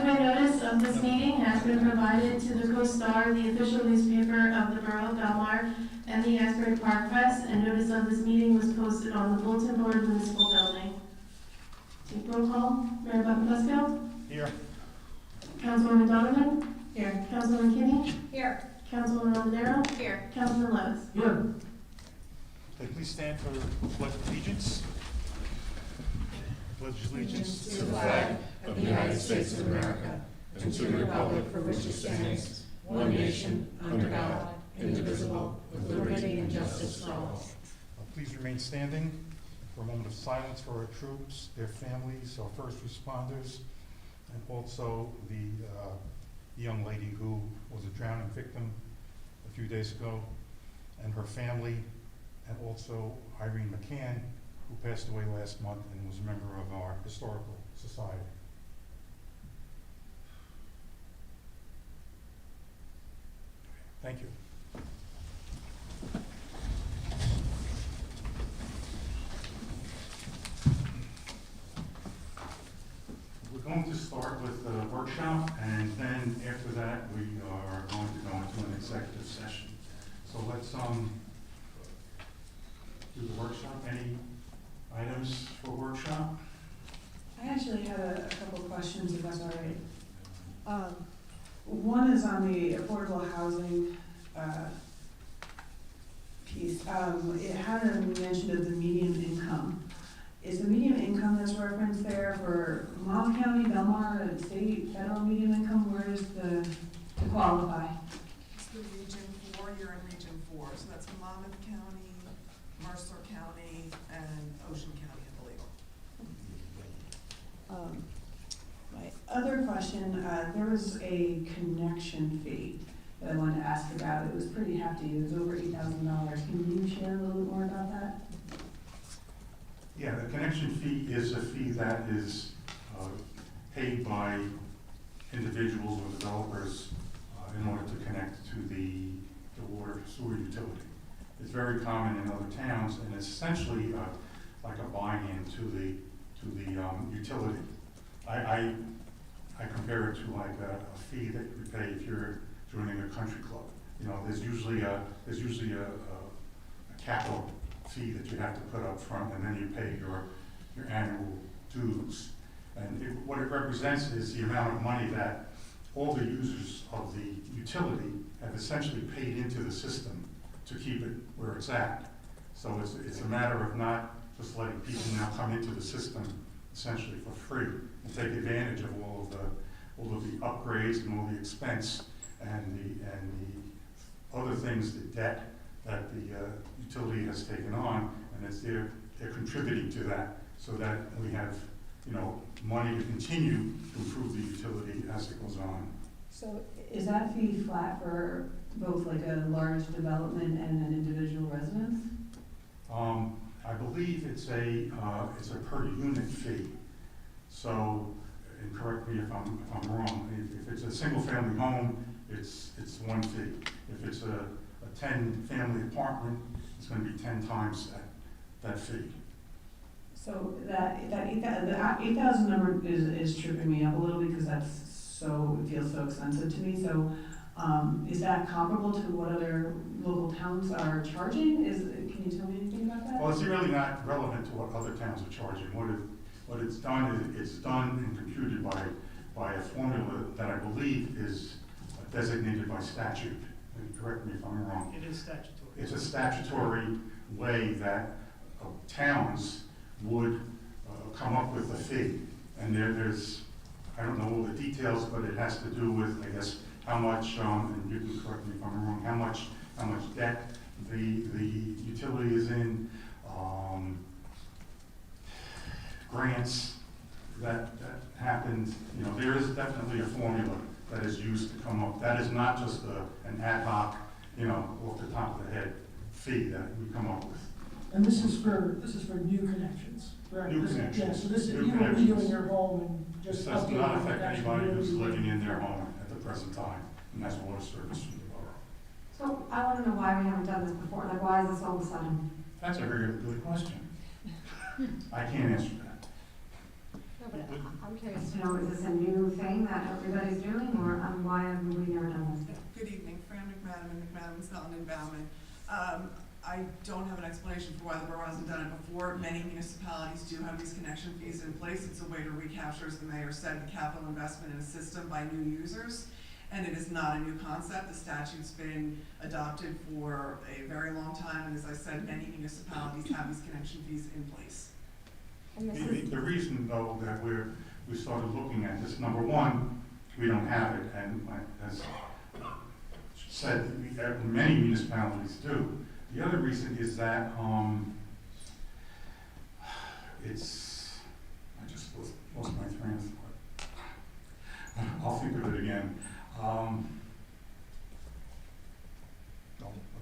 Adequate notice of this meeting has been provided to the Co-Star, the official newspaper of the Borough of Belmar, and the Asbury Park Press, and notice of this meeting was posted on the bulletin board of the municipal building. Take roll call. Mayor Buckles-Field? Here. Councilwoman Donovan? Here. Councilwoman Kinney? Here. Councilwoman Romadero? Here. Councilman Levis? Here. Okay, please stand for the Pledge of Allegiance. Pledge allegiance To the flag of the United States of America and to the republic for which it stands, one nation, under God, indivisible, with liberty and justice for all. Please remain standing for a moment of silence for our troops, their families, our first responders, and also the young lady who was a drowning victim a few days ago, and her family, and also Irene McCann, who passed away last month and was a member of our historical society. Thank you. We're going to start with the workshop, and then after that, we are going to go into an executive session. So let's do the workshop. Any items for workshop? I actually had a couple of questions, if that's all right. One is on the affordable housing piece. It had a mention of the median income. Is the median income that's referenced there for Monmouth County, Belmar, state, federal median income? Where is to qualify? It's the Region 4, you're in Region 4, so that's Monmouth County, Mercer County, and Ocean County, I believe. My other question, there was a connection fee that I wanted to ask about. It was pretty hefty. It was over $8,000. Can you share a little bit more about that? Yeah, the connection fee is a fee that is paid by individuals or developers in order to connect to the water sewer utility. It's very common in other towns, and it's essentially like a buy-in to the utility. I compare it to like a fee that you pay if you're joining a country club. You know, there's usually a capital fee that you have to put up front, and then you pay your annual dues. And what it represents is the amount of money that all the users of the utility have essentially paid into the system to keep it where it's at. So it's a matter of not just letting people now come into the system essentially for free and take advantage of all of the upgrades and all the expense and the other things, the debt that the utility has taken on, and it's they're contributing to that so that we have, you know, money to continue to improve the utility as it goes on. So is that fee flat for both like a large development and an individual residence? I believe it's a per unit fee. So, and correct me if I'm wrong. If it's a single family home, it's one fee. If it's a 10-family apartment, it's going to be 10 times that fee. So the 8,000 number is tripping me up a little because it feels so expensive to me. So is that comparable to what other local towns are charging? Can you tell me anything about that? Well, it's really not relevant to what other towns are charging. What it's done is it's done and computed by a formula that I believe is designated by statute. And correct me if I'm wrong. It is statutory. It's a statutory way that towns would come up with a fee. And there's, I don't know all the details, but it has to do with, I guess, how much, and you can correct me if I'm wrong, how much debt the utility is in, grants that happened. You know, there is definitely a formula that is used to come up. That is not just an ad hoc, you know, off the top of the head fee that we come up with. And this is for new connections, correct? New connections. Yeah, so this is, New you will be connections. doing your home and This just does updating not it affect actually anybody really who's be- living in their home at the present time, and that's water service from the borough. So I want to know why we haven't done this before. Like, why is this all of a sudden? That's a very good question. I can't answer that. No, but I I'm curious to know, is this a new thing that everybody's doing, or why have we never done this? Good evening, Fran McManaman, McManaman, Scotland and Bauman. I don't have an explanation for why the borough hasn't done it before. Many municipalities do have these connection fees in place. It's a way to recapture, as the mayor said, the capital investment in a system by new users. And it is not a new concept. The statute's been adopted for a very long time, and as I said, many municipalities have these connection fees in place. And this is, The reason, though, that we started looking at this, number one, we don't have it, and as said, many municipalities do. The other reason is that I just lost my train of thought. I'll think of it again.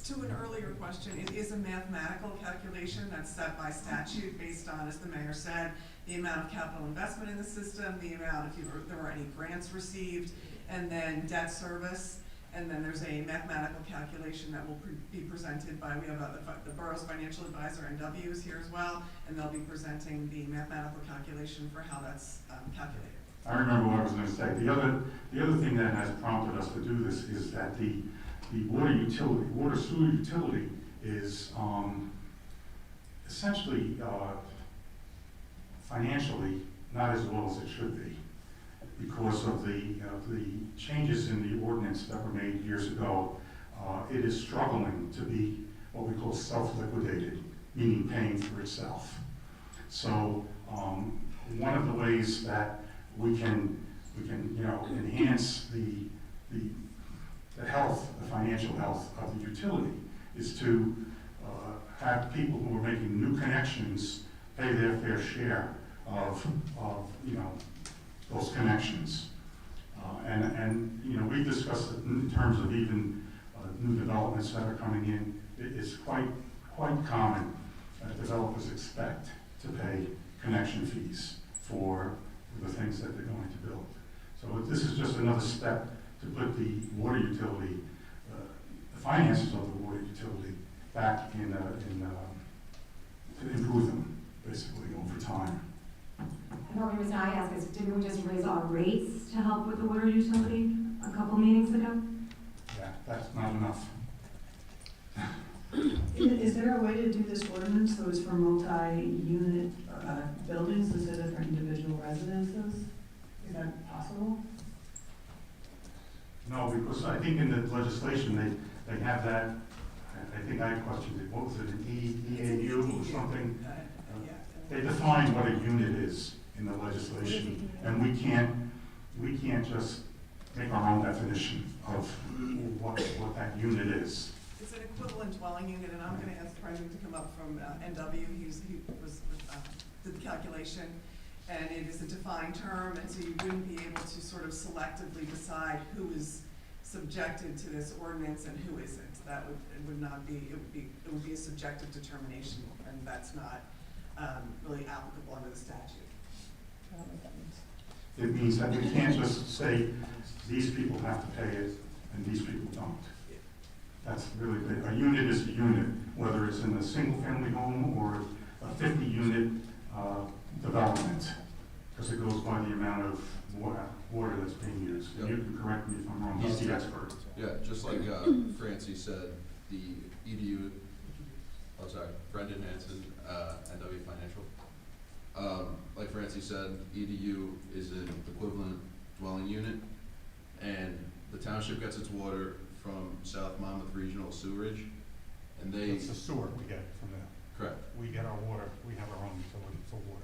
To an earlier question, it is a mathematical calculation that's set by statute based on, as the mayor said, the amount of capital investment in the system, the amount, if there were any grants received, and then debt service. And then there's a mathematical calculation that will be presented by, we have the borough's financial advisor, NW, is here as well, and they'll be presenting the mathematical calculation for how that's calculated. I remember what I was going to say. The other thing that has prompted us to do this is that the water sewer utility is essentially financially not as well as it should be, because of the changes in the ordinance that were made years ago. It is struggling to be what we call self-liquidated, meaning paying for itself. So one of the ways that we can enhance the health, the financial health of the utility, is to have people who are making new connections pay their fair share of those connections. And we discussed it in terms of even new developments that are coming in. It's quite common. Developers expect to pay connection fees for the things that they're going to build. So this is just another step to put the water utility, the finances of the water utility, back in to improve them, basically, over time. the only reason I ask is, didn't we just raise our rates to help with the water utility a couple meetings ago? Yeah, that's not enough. Is there a way to do this ordinance so it's for multi-unit buildings instead of for individual residences? Is that possible? No, because I think in the legislation, they have that, I think I questioned it, what was it, an EAU or something? Yeah. They define what a unit is in the legislation, and we can't just make our own definition of what that unit is. It's an equivalent dwelling unit, and I'm gonna ask the president to come up from NW, he did the calculation, and it is a defined term, and so you wouldn't be able to sort of selectively decide who is subjected to this ordinance and who isn't. It would be a subjective determination, and that's not really applicable under the statute. It means that we can't just say, these people have to pay it, and these people don't. That's really big. A unit is a unit, whether it's in a single-family home or a 50-unit development, because it goes by the amount of water that's being used. Yep. You can correct me if I'm wrong, he's the expert. Yeah, just like Francie said, the EDU, Brendan Hanson, NW Financial. Like Francie said, EDU is an equivalent dwelling unit, and the township gets its water from South Monmouth Regional Sewerage, and they... It's the sewer we get from them. Correct. We get our water, we have our own utility for water.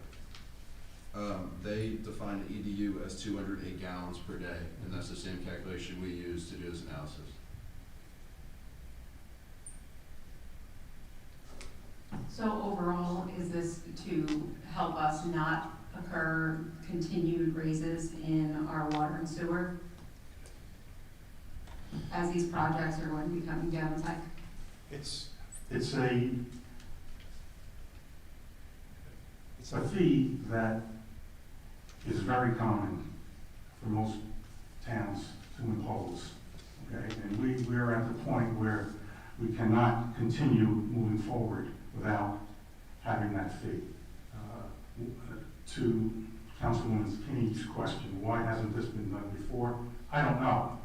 They define the EDU as 208 gallons per day, and that's the same calculation we use to do this analysis. So overall, is this to help us not occur continued raises in our water and sewer as these projects are going to be coming down the pike? It's a fee that is very common for most towns to impose, okay? And we're at the point where we cannot continue moving forward without having that fee. To Councilwoman Kinney's question, why hasn't this been done before? I don't know.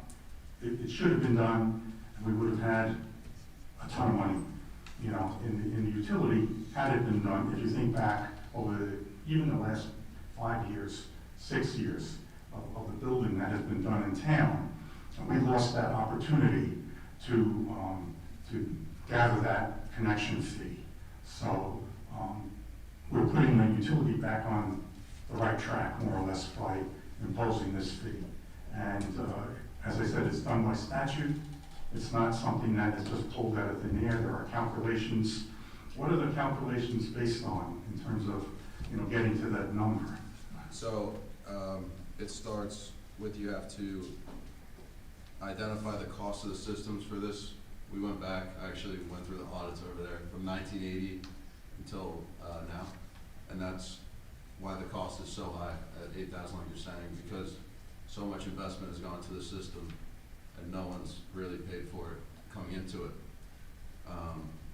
It should have been done, and we would have had a ton of money, you know, in the utility, had it been done. If you think back over even the last 5 years, 6 years of the building that has been done in town, and we lost that opportunity to gather that connection fee. So we're putting the utility back on the right track, more or less, by imposing this fee. And as I said, it's done by statute. It's not something that is just pulled out of thin air. There are calculations. What are the calculations based on in terms of, you know, getting to that number? So, it starts with you have to identify the cost of the systems for this. We went back, I actually went through the audits over there from 1980 until now. And that's why the cost is so high at 8,000, like you're saying, because so much investment has gone to the system and no one's really paid for it coming into it.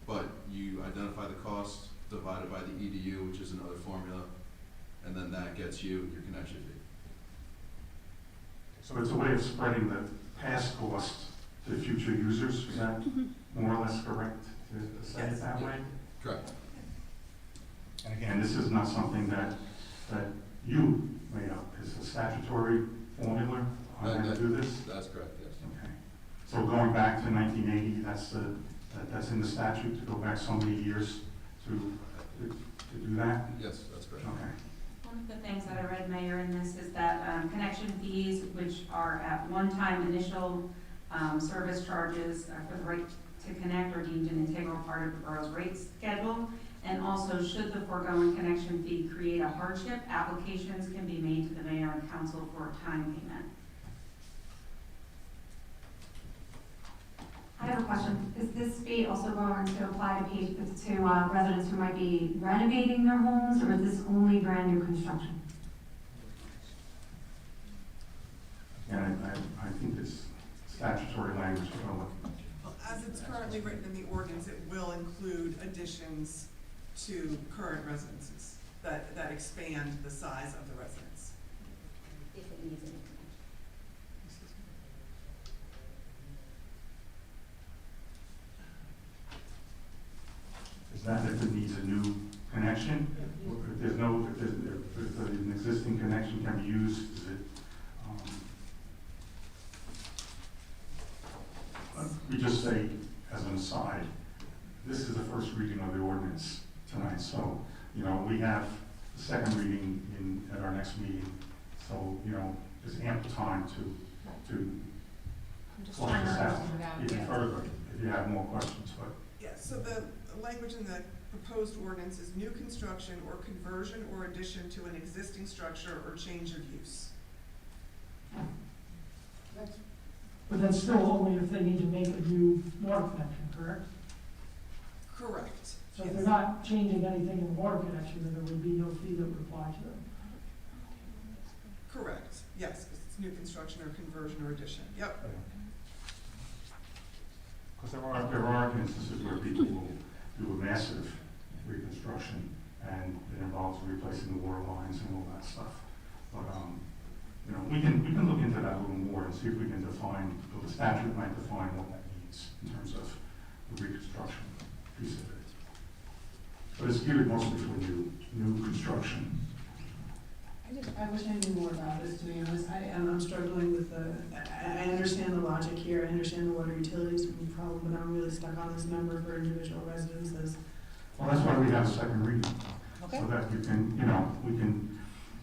But you identify the cost divided by the EDU, which is another formula, and then that gets you your connection fee. So it's a way of spreading the past cost to future users. Is that more or less correct to say it that way? Correct. And again, this is not something that you made up. It's a statutory formula on how to do this? That's correct, yes. Okay. So going back to 1980, that's in the statute to go back so many years to do that? Yes, that's correct. Okay. One of the things that I read, Mayor, in this is that connection fees, which are at one-time initial service charges for the right to connect, are deemed an integral part of the borough's rate schedule. And also, should the foregoing connection fee create a hardship, applications can be made to the mayor and council for a time payment. I have a question. Is this fee also going to apply to residents who might be renovating their homes, or is this only brand new construction? And I think it's statutory language to go with. Well, as it's currently written in the ordinance, it will include additions to current residences that expand the size of the residence. If it needs any Is that if it needs a new connection? If there's no, if an existing connection can be used, is it, let me just say, as an aside, this is the first reading of the ordinance tonight, so, you know, we have the second reading at our next meeting, so, you know, there's ample time to flush this out even further, if you have more questions, but. Yeah, so the language in the proposed ordinance is new construction or conversion or addition to an existing structure or change of use. But that's still only if they need to make a new water connection, correct? Correct. So if Yes. they're not changing anything in the water connection, then there would be no fee that would apply to them. Correct, yes, because it's new construction or conversion or addition, yep. Because there are instances where people will do a massive reconstruction and it involves replacing the water lines and all that stuff. But, you know, we can look into that a little more and see if we can define, or the statute might define what that means in terms of the reconstruction piece of it. But it's geared mostly for new construction. I wish I knew more about this, to be honest. I'm struggling with I understand the logic here, I understand the water utilities problem, but I'm really stuck on this number for individual residences. Well, that's why we have a second reading. Okay. So that you can, you know,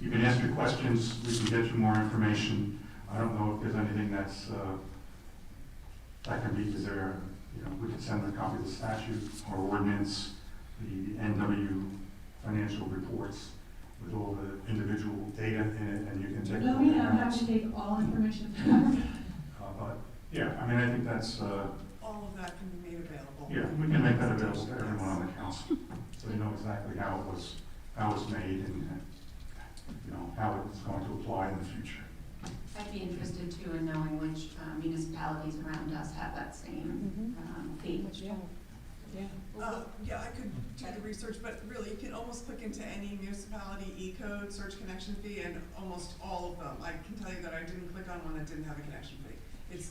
you can ask your questions, we can get you more information. I don't know if there's anything that's, that can be, is there, you know, we could send a copy of the statute or ordinance, the NW financial reports with all the individual data in it, and you can take. No, yeah, I'm happy to take all information. But, yeah, I mean, I think that's, All of that can be made available. yeah, we can make that available to everyone on the council, so you know exactly how it was made and, you know, how it's going to apply in the future. I'd be interested too in knowing which municipalities around us have that same fee. Yeah, I could do the research, but really, you can almost click into any municipality E-code, search connection fee, and almost all of them. I can tell you that I didn't click on one that didn't have a connection fee. It's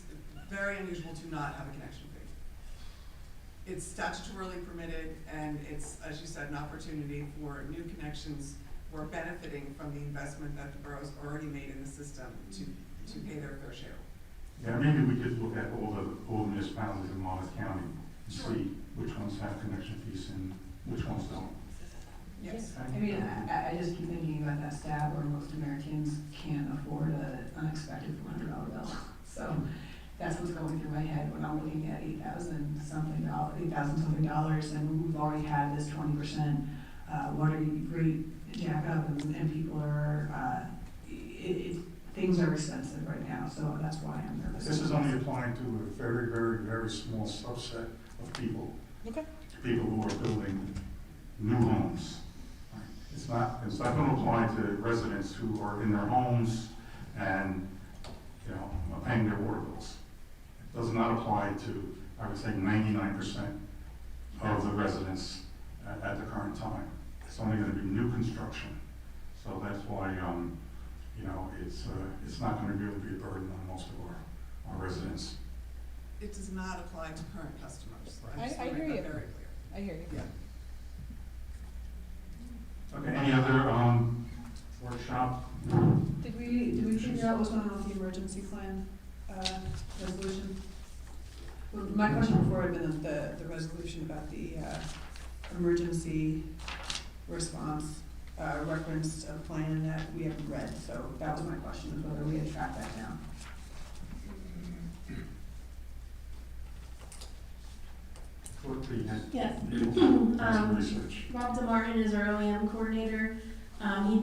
very unusual to not have a connection fee. It's statutorily permitted, and it's, as you said, an opportunity for new connections who are benefiting from the investment that the borough's already made in the system to pay their fair share. Yeah, maybe we could look at all the municipalities in Monmouth County and see which ones have connection fees and which ones don't. Yes. I mean, I just keep thinking about that stat where most Americans can't afford an unexpected $400 bill. So that's what's going through my head when I'm looking at $8,000 something, and we've already had this 20% water rate jack up, and people are, things are expensive right now, so that's why I'm nervous. This is only applying to a very, very, very small subset of people. Okay. People who are building new homes. It's not going to apply to residents who are in their homes and, you know, are paying their water bills. It does not apply to, I would say, 99% of the residents at the current time. It's only going to be new construction. So that's why, you know, it's not going to really be a burden on most of our residents. It does not apply to current customers. I just wanna hear make you. that very clear. I hear you. Yeah. Okay, any other workshop? Did we figure out what's going on with the emergency plan, resolution? Well, my question before had been the resolution about the, emergency response, referenced a plan that we haven't read, so that was my question, is whether we had tracked that down. Yes. Some research. Rob DeMartin is our OEM coordinator. He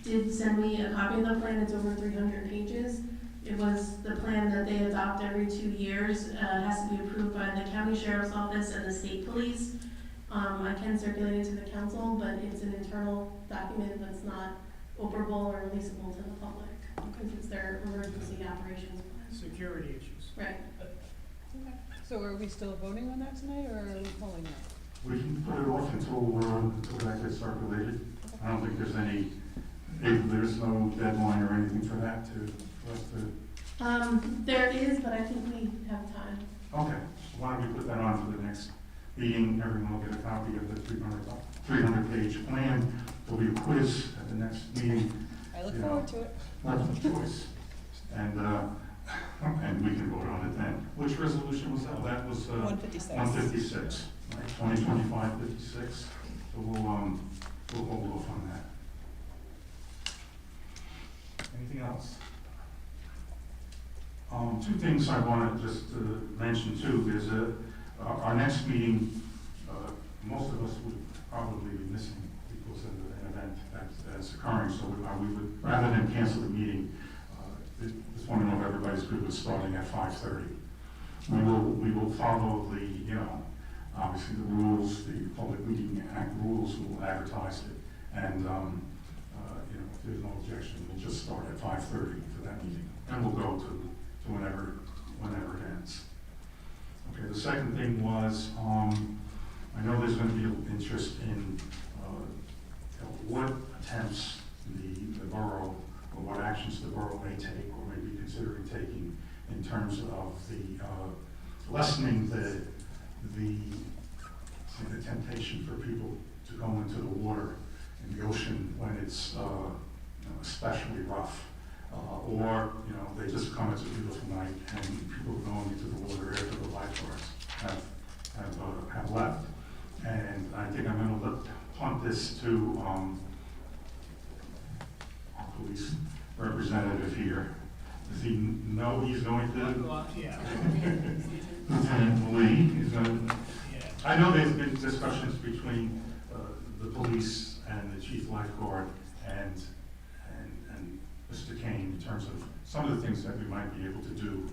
did send me a copy of the plan. It's over 300 pages. It was the plan that they adopt every 2 years. It has to be approved by the county sheriff's office and the state police. I can circulate it to the council, but it's an internal document that's not operable or releasable to the public because it's their emergency operations plan. Security issues. Right. So are we still voting on that tonight, or are we pulling that? We can put it off until that gets circulated. I don't think there's no deadline or anything for that for us to. There is, but I think we have time. Okay, so why don't we put that on for the next meeting? Everyone will get a copy of the 300-page plan. There'll be a quiz at the next meeting. I look forward to it. Multiple choice. And we can vote on it then. Which resolution was that? That was 156. 156, right? 2025-56. So we'll hold off on that. Anything else? Two things I want to just mention too is our next meeting. Most of us would probably be missing because of an event that's occurring. So we would, rather than cancel the meeting, just want to know if everybody's good with starting at 5:30. We will follow the, you know, obviously the rules, the Public Meeting Act rules. We'll advertise it, and you know, if there's no objection, we'll just start at 5:30 for that meeting, and we'll go to whenever it ends. Okay. The second thing was, I know there's going to be interest in what attempts the borough, or what actions the borough may take or may be considering taking in terms of the lessening the temptation for people to go into the water in the ocean when it's you know, especially rough, or you know, they just come, it's a beautiful night and people are going into the water after the lifeguards have left. And I think I'm going to punt this to our police representative here. Does he know he's going to? Yeah. Lieutenant Lee is going to. Yeah. I know there's been discussions between the police and the chief lifeguard and Mr. Kane in terms of some of the things that we might be able to do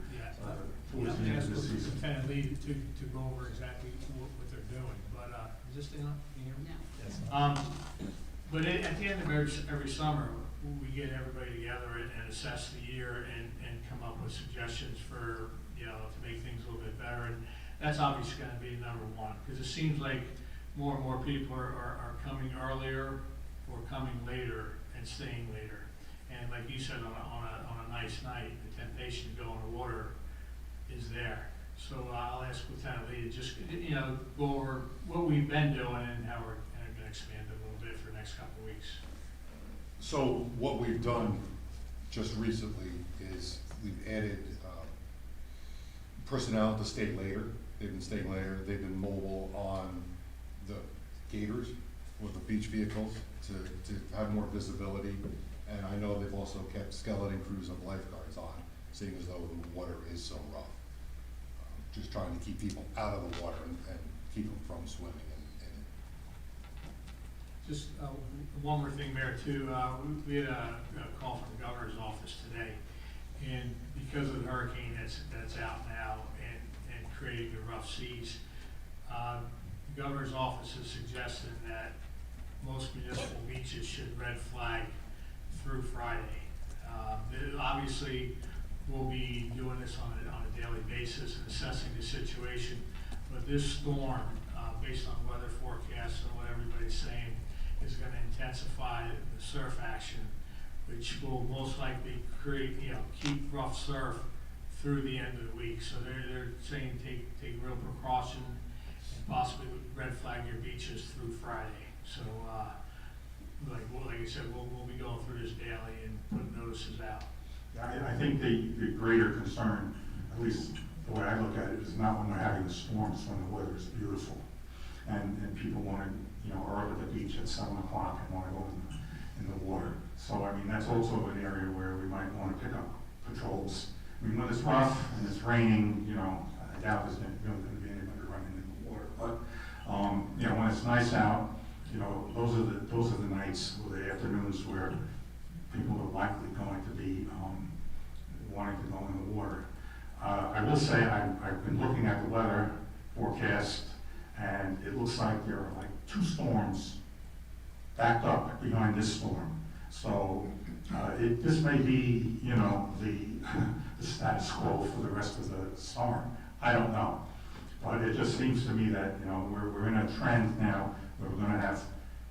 towards the end of the season. Lieutenant Lee to go over exactly what they're doing, but, is this thing on? Can you hear me? Yes. But at the end of every summer, we get everybody together and assess the year and come up with suggestions for, you know, to make things a little bit better. And that's obviously gonna be number one, because it seems like more and more people are coming earlier or coming later and staying later. And like you said, on a nice night, the temptation to go in the water is there. So I'll ask Lieutenant Lee to just, go over what we've been doing and how we're gonna expand it a little bit for the next couple of weeks. So what we've done just recently is we've added personnel to stay later. They've been staying later. They've been mobile on the gators with the beach vehicles to have more visibility. And I know they've also kept skeleton crews of lifeguards on, seeing as though the water is so rough. Just trying to keep people out of the water and keep them from swimming in it. Just one more thing, Mayor, too. We had a call from the governor's office today, and because of the hurricane that's out now and creating the rough seas, the governor's office is suggesting that most municipal beaches should red flag through Friday. Obviously, we'll be doing this on a daily basis and assessing the situation, but this storm, based on weather forecasts and what everybody's saying, is gonna intensify the surf action, which will most likely create, keep rough surf through the end of the week. So they're saying take real precaution and possibly red flag your beaches through Friday. So, like I said, we'll be going through this daily and putting notices out. I think the greater concern, at least the way I look at it, is not when we're having the storms, when the weather is beautiful. And people want to, are up at the beach at 7 o'clock and want to go in the water. So, I mean, that's also an area where we might want to pick up patrols. I mean, when it's rough and it's raining, I doubt there's really going to be anybody running in the water. But, when it's nice out, those are the nights or the afternoons where people are likely going to be wanting to go in the water. I will say I've been looking at the weather forecast, and it looks like there are like 2 storms backed up behind this storm. So this may be, the status quo for the rest of the summer. I don't know. But it just seems to me that, we're in a trend now where we're going to have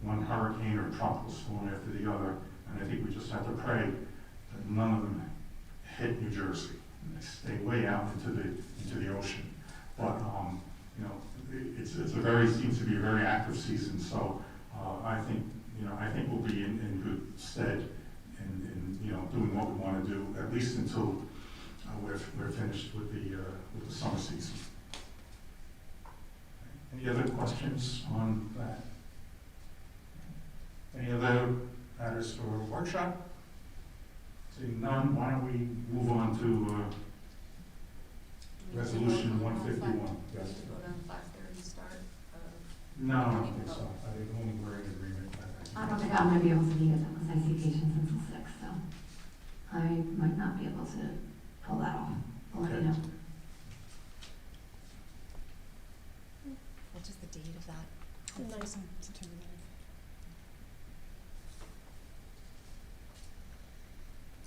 one hurricane or tropical storm after the other. And I think we just have to pray that none of them hit New Jersey and they stay way out into the ocean. But seems to be a very active season. So I think we'll be in good stead in doing what we want to do, at least until we're finished with the summer season. Any other questions on that? Any other matters for a workshop? Seeing none, why don't we move on to resolution 151? Yes. To vote on 5:30 start of. No, I don't think so. I think only we're in agreement. I don't think I'm gonna be able to be with them because I see patients until 6, so I might not be able to pull that off. I'll let you know. What is the date of that? September 9th.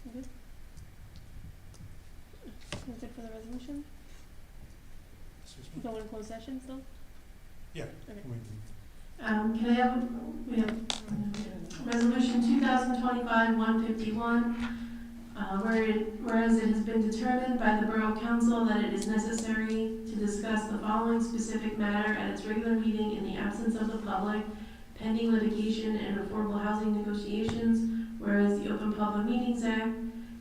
Okay. That's it for the resolution? You don't want to close session still? Yeah. Okay. Can I have, we have resolution 2025-151, whereas it has been determined by the Borough Council that it is necessary to discuss the following specific matter at its regular meeting in the absence of the public, pending litigation and affordable housing negotiations, whereas the Open Public Meetings Act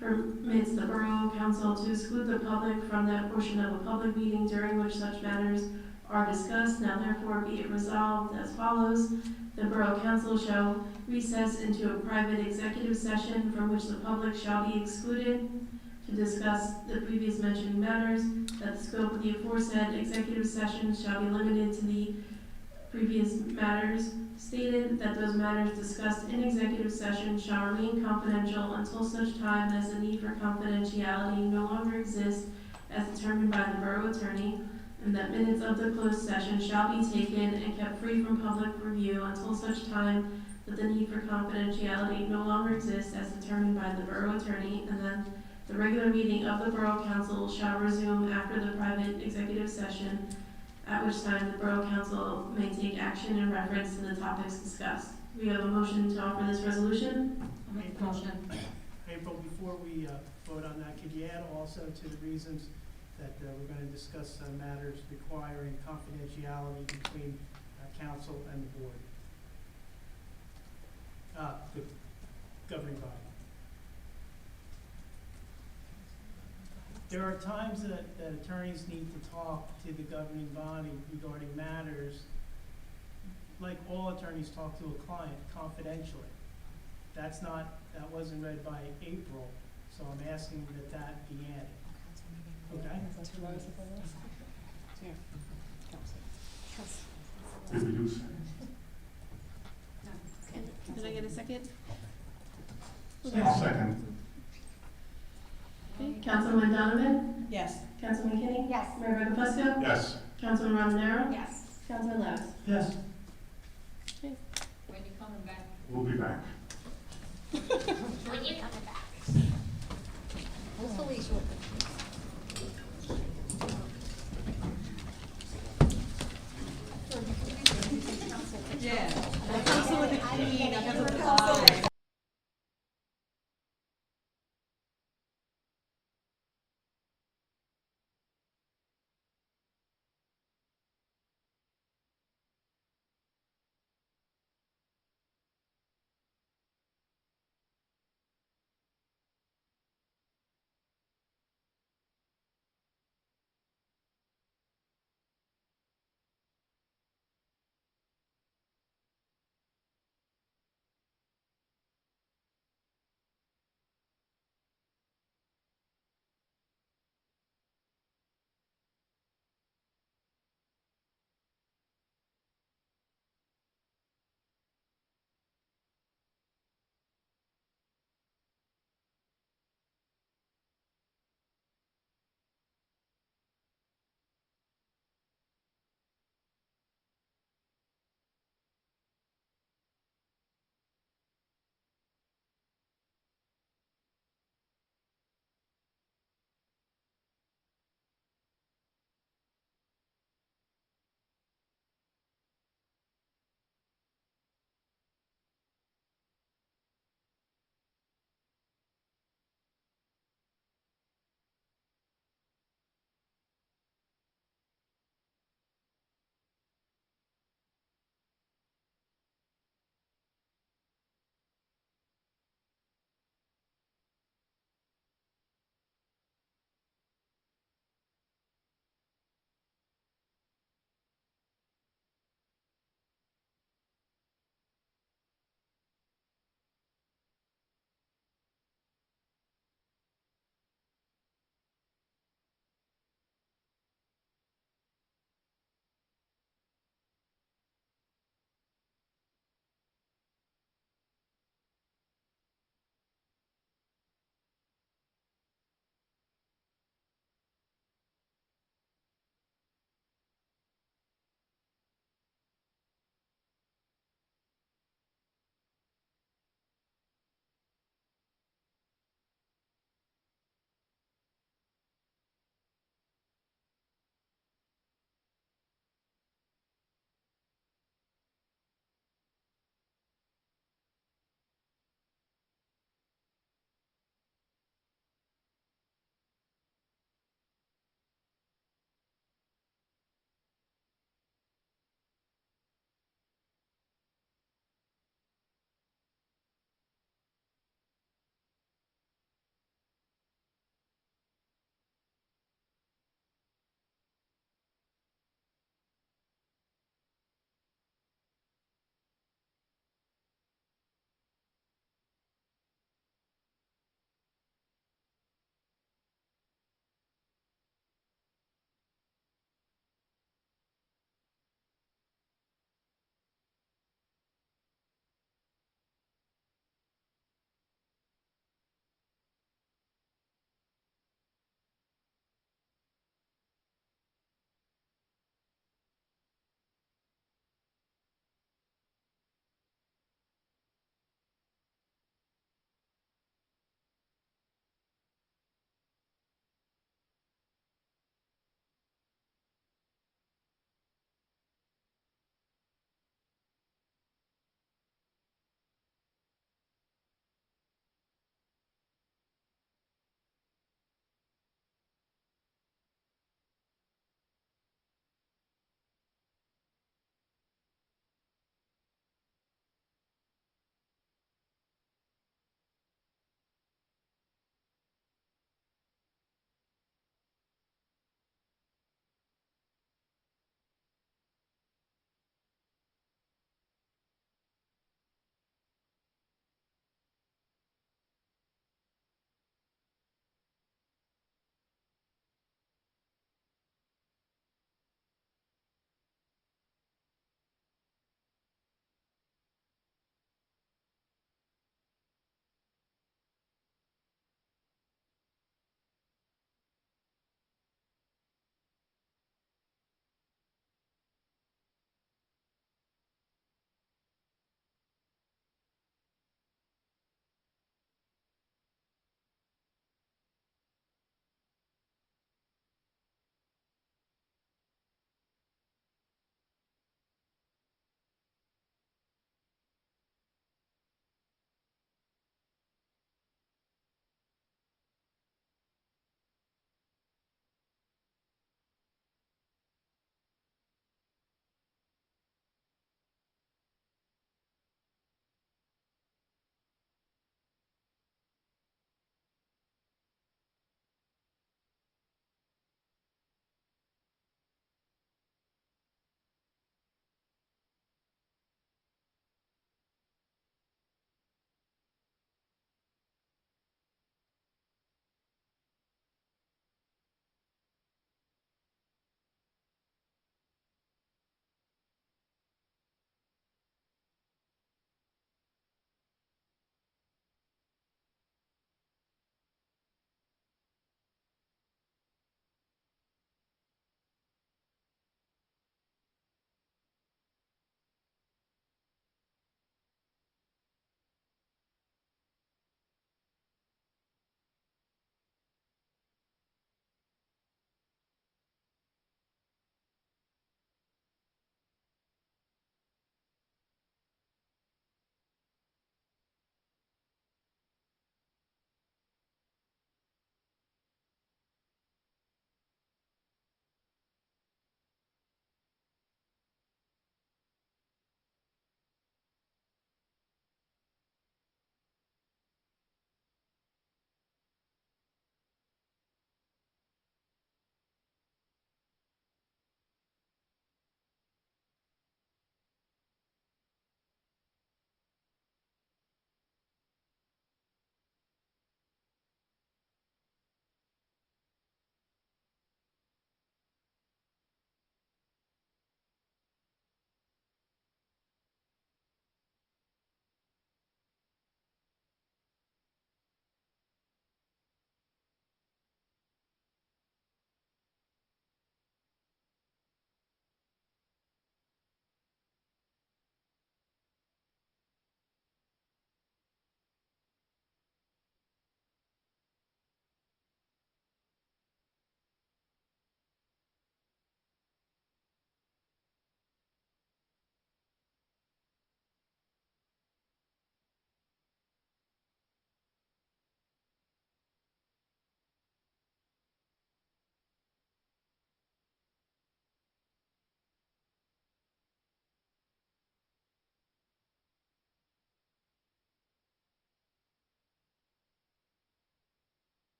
permits the Borough Council to exclude the public from that portion of a public meeting during which such matters are discussed. Now therefore be it resolved as follows. The Borough Council shall recess into a private executive session from which the public shall be excluded to discuss the previous mentioned matters, that the scope of the aforesaid executive session shall be limited to the previous matters stated, that those matters discussed in executive session shall remain confidential until such time as the need for confidentiality no longer exists as determined by the Borough Attorney, and that minutes of the closed session shall be taken and kept free from public review until such time that the need for confidentiality no longer exists as determined by the Borough Attorney, and then the regular meeting of the Borough Council shall resume after the private executive session at which time the Borough Council may take action in reference to the topics discussed. We have a motion to offer this resolution. I'll make the motion. April, before we vote on that, could you add also to the reasons that we're going to discuss matters requiring confidentiality between council and the board? The governing body. There are times that attorneys need to talk to the governing body regarding matters, like all attorneys talk to a client confidentially. That wasn't read by April, so I'm asking that be added. Okay? Did we lose? Did I get a second? Second. Okay, Councilwoman Donovan? Yes. Councilman Kenny? Yes. Mayor Buckafusco? Yes. Councilman Romanero? Yes. Councilman Levis? Yes. When you coming back? We'll be back. When you coming back? Hopefully shortly. Yeah. I mean, I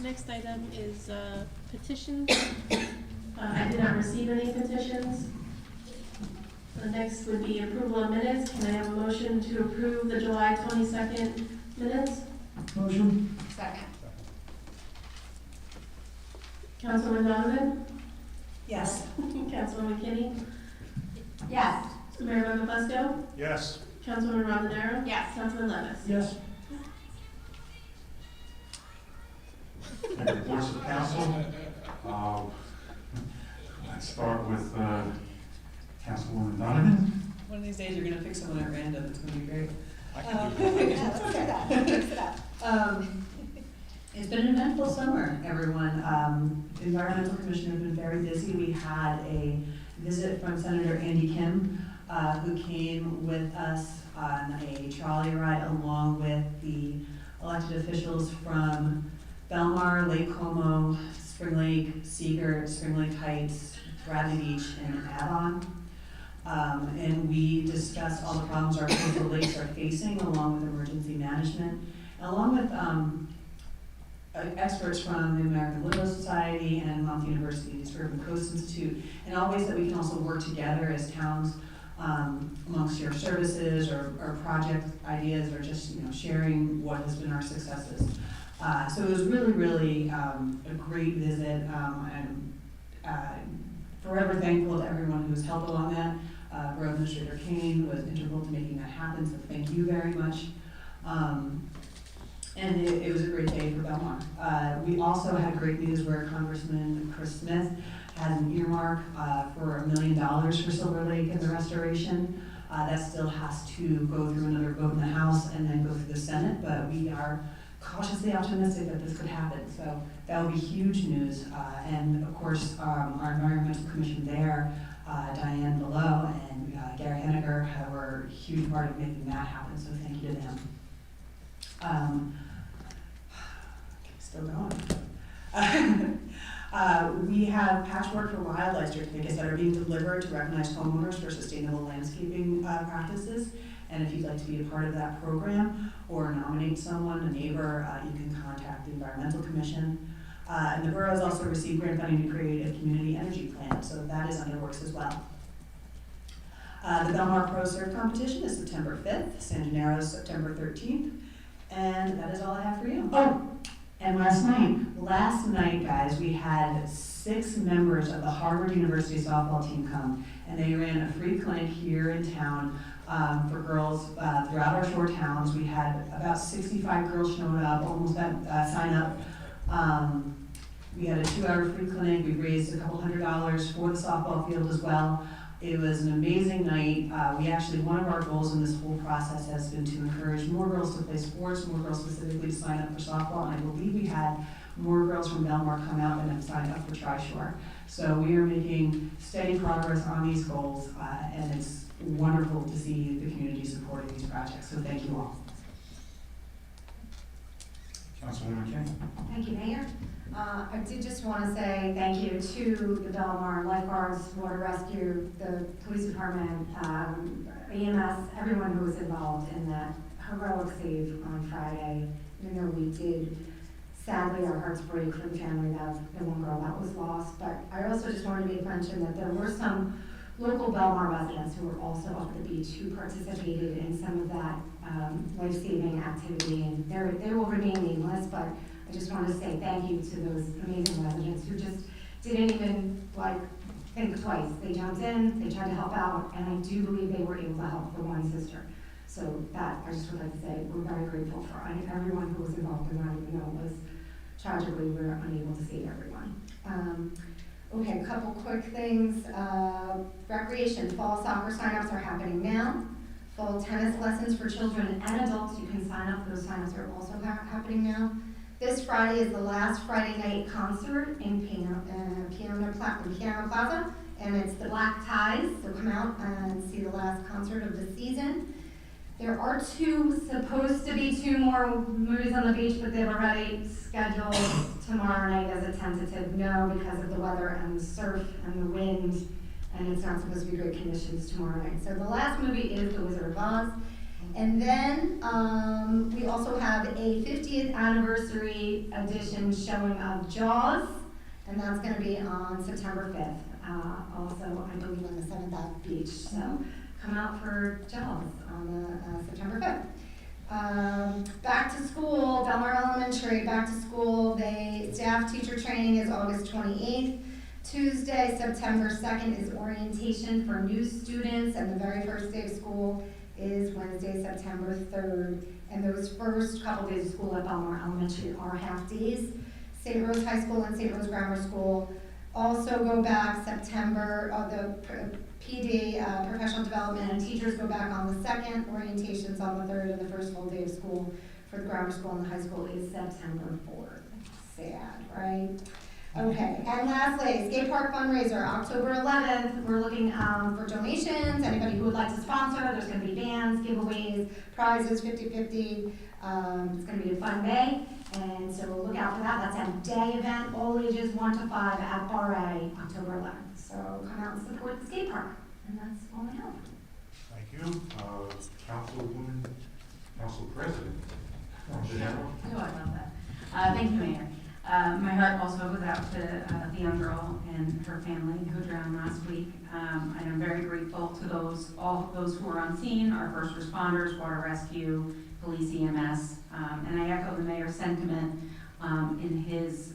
Next item is petitions. I did not receive any petitions. The next would be approval of minutes. Can I have a motion to approve the July 22nd minutes? Motion. Second. Councilman Donovan? Yes. Councilwoman McKinney? Yes. Mayor Buckles? Yes. Councilwoman Rondonero? Yes. Councilman Levis? Yes. And reports of council. Let's start with Councilwoman Donovan. One of these days, you're gonna pick someone at random, it's gonna be great. Yeah, let's do that. Let's do that. It's been an eventful summer, everyone. Environmental Commission has been very busy. We had a visit from Senator Andy Kim, who came with us on a trolley ride along with the elected officials from Belmar, Lake Como, Spring Lake, Seeger, Spring Lake Heights, Bradley Beach, and Avon. And we discussed all the problems our coastal lakes are facing, along with emergency management, along with experts from the American Willow Society and Monmouth University's Urban Coast Institute, and all ways that we can also work together as towns amongst your services or project ideas, or just sharing what has been our successes. So it was really a great visit. I'm forever thankful to everyone who's helped along that. Borough Administrator Kane was integral to making that happen, so thank you very much. And it was a great day for Belmar. We also had great news where Congressman Chris Smith has an earmark for $1 million for Silver Lake and the restoration. That still has to go through another vote in the House and then go through the Senate, but we are cautiously optimistic that this could happen. So that would be huge news. And of course, our Environmental Commission there, Diane Below and Gary Henniger were a huge part of making that happen, so thank you to them. Still going. We have patchwork for wildlife certificates that are being delivered to recognize homeowners for sustainable landscaping practices. And if you'd like to be a part of that program or nominate someone, a neighbor, you can contact the Environmental Commission. And the borough has also received grant funding to create a community energy plan, so that is under works as well. The Belmar Pro Surf competition is September 5th, San Gennaro is September 13th, and that is all I have for you. Oh, and last night, guys, we had 6 members of the Harvard University softball team come, and they ran a free clinic here in town for girls throughout our shore towns. We had about 65 girls showing up, almost that sign up. We had a 2-hour free clinic. We raised a couple $100 for the softball field as well. It was an amazing night. One of our goals in this whole process has been to encourage more girls to play sports, more girls specifically to sign up for softball, and I believe we had more girls from Belmar come out than have signed up for Tri-Shore. So we are making steady progress on these goals, and it's wonderful to see the community supporting these projects, so thank you all. Councilwoman McKinney. Thank you, Mayor. I did just want to say thank you to the Belmar lifeguards, water rescue, the police department, EMS, everyone who was involved in that heroic save on Friday. Even though we did, sadly, our hearts break for the family of the one girl that was lost. But I also just wanted to make mention that there were some local Belmar residents who were also up at the beach who participated in some of that life-saving activity, and they will remain nameless, but I just want to say thank you to those amazing residents who just didn't even think twice. They jumped in, they tried to help out, and I do believe they were able to help the one sister. So that, I just would like to say, we're very grateful for everyone who was involved in that, even though it was tragically we were unable to save everyone. Okay, a couple quick things. Recreation, fall soccer signups are happening now. Fall tennis lessons for children and adults, you can sign up. Those signups are also happening now. This Friday is the last Friday night concert in Piano Plaza, and it's the Black Ties, so come out and see the last concert of the season. There are supposed to be two more movies on the beach, but they've already scheduled tomorrow night as a tentative no because of the weather and the surf and the wind, and it's not supposed to be great conditions tomorrow night. So the last movie is The Wizard of Oz, And then, we also have a 50th anniversary edition showing of Jaws, and that's gonna be on September 5th. Also, I believe on the 7th Ave Beach, so come out for Jaws on September 5th. Back to school, Belmar Elementary, back to school, staff teacher training is August 28th. Tuesday, September 2nd is orientation for new students, and the very first day of school is Wednesday, September 3rd. And those first couple days of school at Belmar Elementary are half days. St. Rose High School and St. Rose Grammar School also go back September, the PD, professional development, and teachers go back on the 2nd, orientations on the 3rd, and the first full day of school for the grammar school and the high school is September 4th. Sad, right? Okay, and lastly, skate park fundraiser, October 11th, we're looking for donations, anybody who would like to sponsor, there's gonna be bands, giveaways, prizes, 50-50, it's gonna be a fun day, and so look out for that, that's a day event, all ages 1 to 5 at Bar A, October 11th, so come out and support the skate park, and that's all I have. Thank you. Councilwoman, Council President, General. Oh, I love that. Thank you, Mayor. My heart also goes out to the young girl and her family who drowned last week. And I'm very grateful to all those who are on scene, our first responders, water rescue, police, EMS. And I echo the mayor's sentiment in his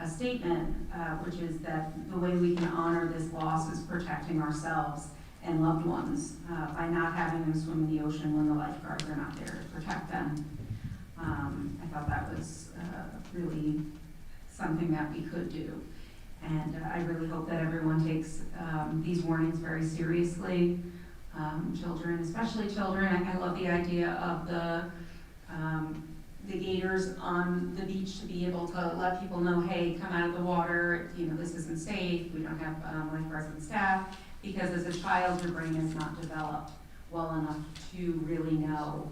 statement, which is that the way we can honor this loss is protecting ourselves and loved ones by not having them swim in the ocean when the lifeguards are not there to protect them. I thought that was really something that we could do. And I really hope that everyone takes these warnings very seriously. Children, especially children, I love the idea of the gators on the beach to be able to let people know, hey, come out of the water, this isn't safe, we don't have lifeguards and staff, because as a child, your brain is not developed well enough to really know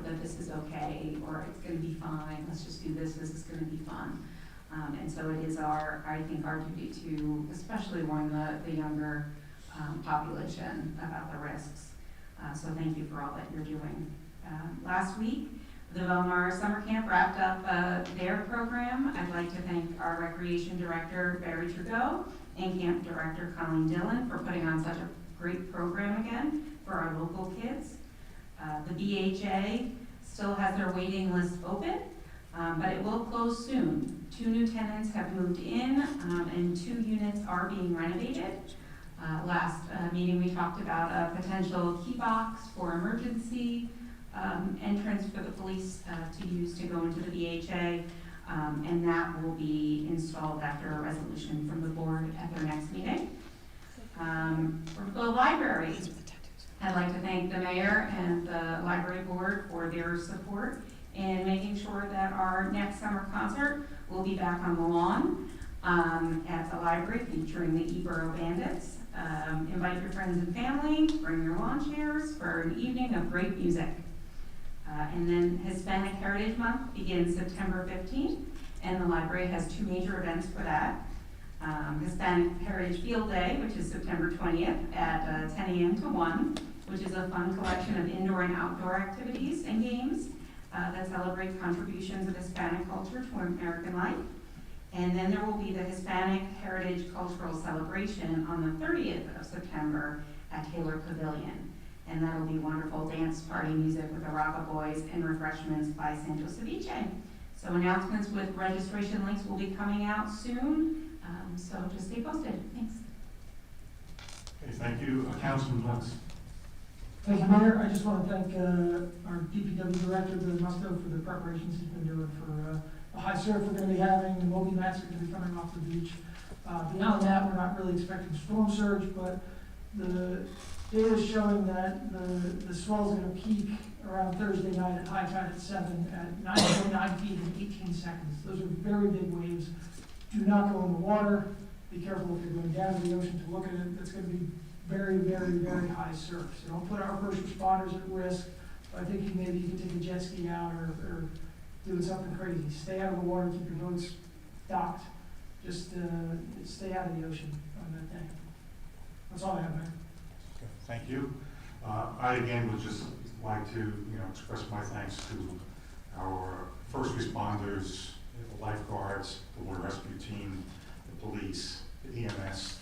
that this is okay, or it's gonna be fine, let's just do this is gonna be fun. And so it is I think our duty to especially warn the younger population about the risks. So thank you for all that you're doing. Last week, the Belmar Summer Camp wrapped up their program. I'd like to thank our Recreation Director, Barry Trudeau, and Camp Director, Colleen Dillon, for putting on such a great program again for our local kids. The BHA still has their waiting list open, but it will close soon. 2 new tenants have moved in, and 2 units are being renovated. Last meeting, we talked about a potential key box for emergency entrance for the police to use to go into the BHA, and that will be installed after a resolution from the board at their next meeting. For the library, I'd like to thank the mayor and the library board for their support in making sure that our next summer concert will be back on the lawn at the library featuring the Eboro Bandits. Invite your friends and family, bring your lawn chairs for an evening of great music. And then Hispanic Heritage Month begins September 15th, and the library has 2 major events for that. Hispanic Heritage Field Day, which is September 20th at 10 a.m. to 1, which is a fun collection of indoor and outdoor activities and games that celebrate contributions of Hispanic culture to American life. And then there will be the Hispanic Heritage Cultural Celebration on the 30th of September at Taylor Pavilion. And that'll be wonderful dance party music with the Rocka Boys and refreshments by Santo Ceviche. So announcements with registration links will be coming out soon. So just stay posted. Thanks. Okay, thank you. Councilman Lutz. Thank you, Mayor. I just want to thank our DPW Director, Bill Musto, for the preparations he's been doing for the high surf we're going to be having, the Moby mats are going to be coming off the beach. Beyond that, we're not really expecting storm surge, but the data is showing that the swell is going to peak around Thursday night at high tide at 7 at 9.9 feet in 18 seconds. Those are very big waves. Do not go in the water. Be careful if you're going down to the ocean to look at it. It's going to be very, very, very high surf. So don't put our first responders at risk. I think maybe you can take a jet ski out or doing something crazy. Stay out of the water, keep your boats docked. Just stay out of the ocean on that day. That's all I have, man. Okay, thank you. I again would just like to, express my thanks to our first responders, the lifeguards, the water rescue team, the police, the EMS.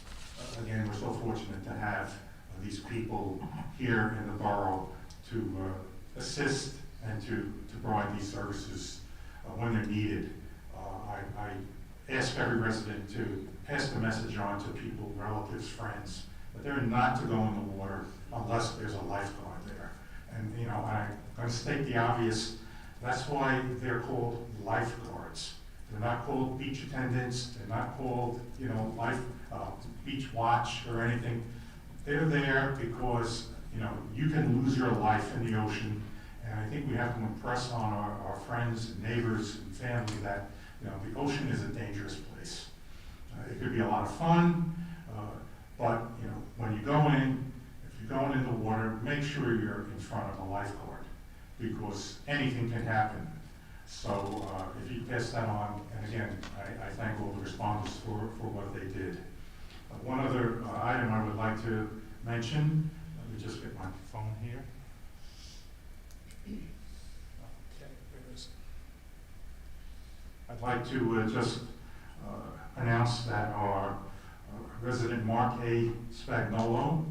Again, we're so fortunate to have these people here in the borough to assist and to provide these services when they're needed. I ask every resident to pass the message on to people, relatives, friends, that they're not to go in the water unless there's a lifeguard there. And, I'm going to state the obvious, that's why they're called lifeguards. They're not called beach attendants, they're not called, beach watch or anything. They're there because, you can lose your life in the ocean. And I think we have to impress on our friends and neighbors and family that, the ocean is a dangerous place. It could be a lot of fun, but, when you go in, if you're going in the water, make sure you're in front of a lifeguard because anything can happen. So if you pass that on, and again, I thank all the responders for what they did. One other item I would like to mention, let me just get my phone here. Okay, where is it? I'd like to just announce that our resident Mark A. Spagnolo,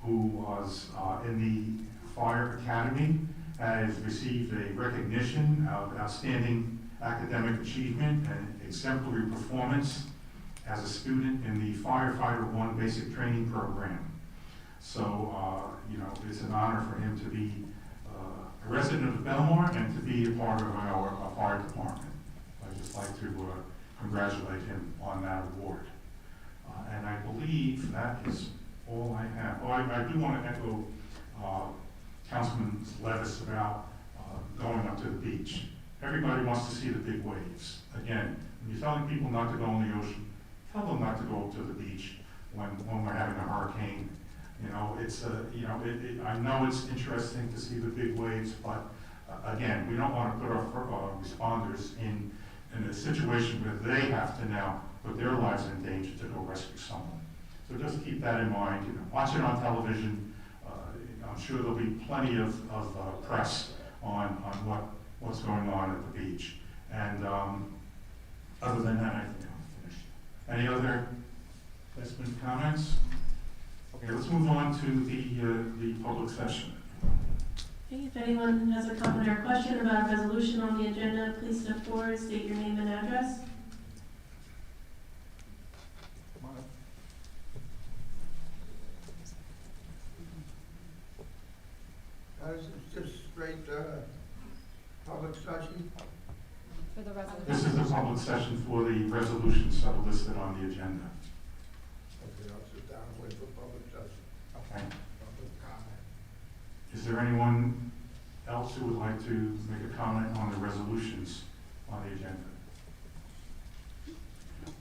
who was in the Fire Academy, has received a recognition of outstanding academic achievement and exemplary performance as a student in the Firefighter 1 basic training program. So, it's an honor for him to be a resident of Belmar and to be a part of our fire department. I'd just like to congratulate him on that award. And I believe that is all I have. Oh, I do want to echo Councilman Levis about going up to the beach. Everybody wants to see the big waves. Again, when you're telling people not to go in the ocean, tell them not to go up to the beach when we're having a hurricane. I know it's interesting to see the big waves, but again, we don't want to put our responders in a situation where they have to now put their lives in danger to go rescue someone. So just keep that in mind. Watch it on television. I'm sure there'll be plenty of press on what's going on at the beach. And other than that, I think I'm finished. Any other last-minute comments? Okay, let's move on to the public session. Okay, if anyone has a comment or question about a resolution on the agenda, please step forward, state your name and address. Is this straight public session? For the resolution. This is the public session for the resolutions that are listed on the agenda. Okay, I'll sit down and wait for public session. Okay. Public comment. Is there anyone else who would like to make a comment on the resolutions on the agenda?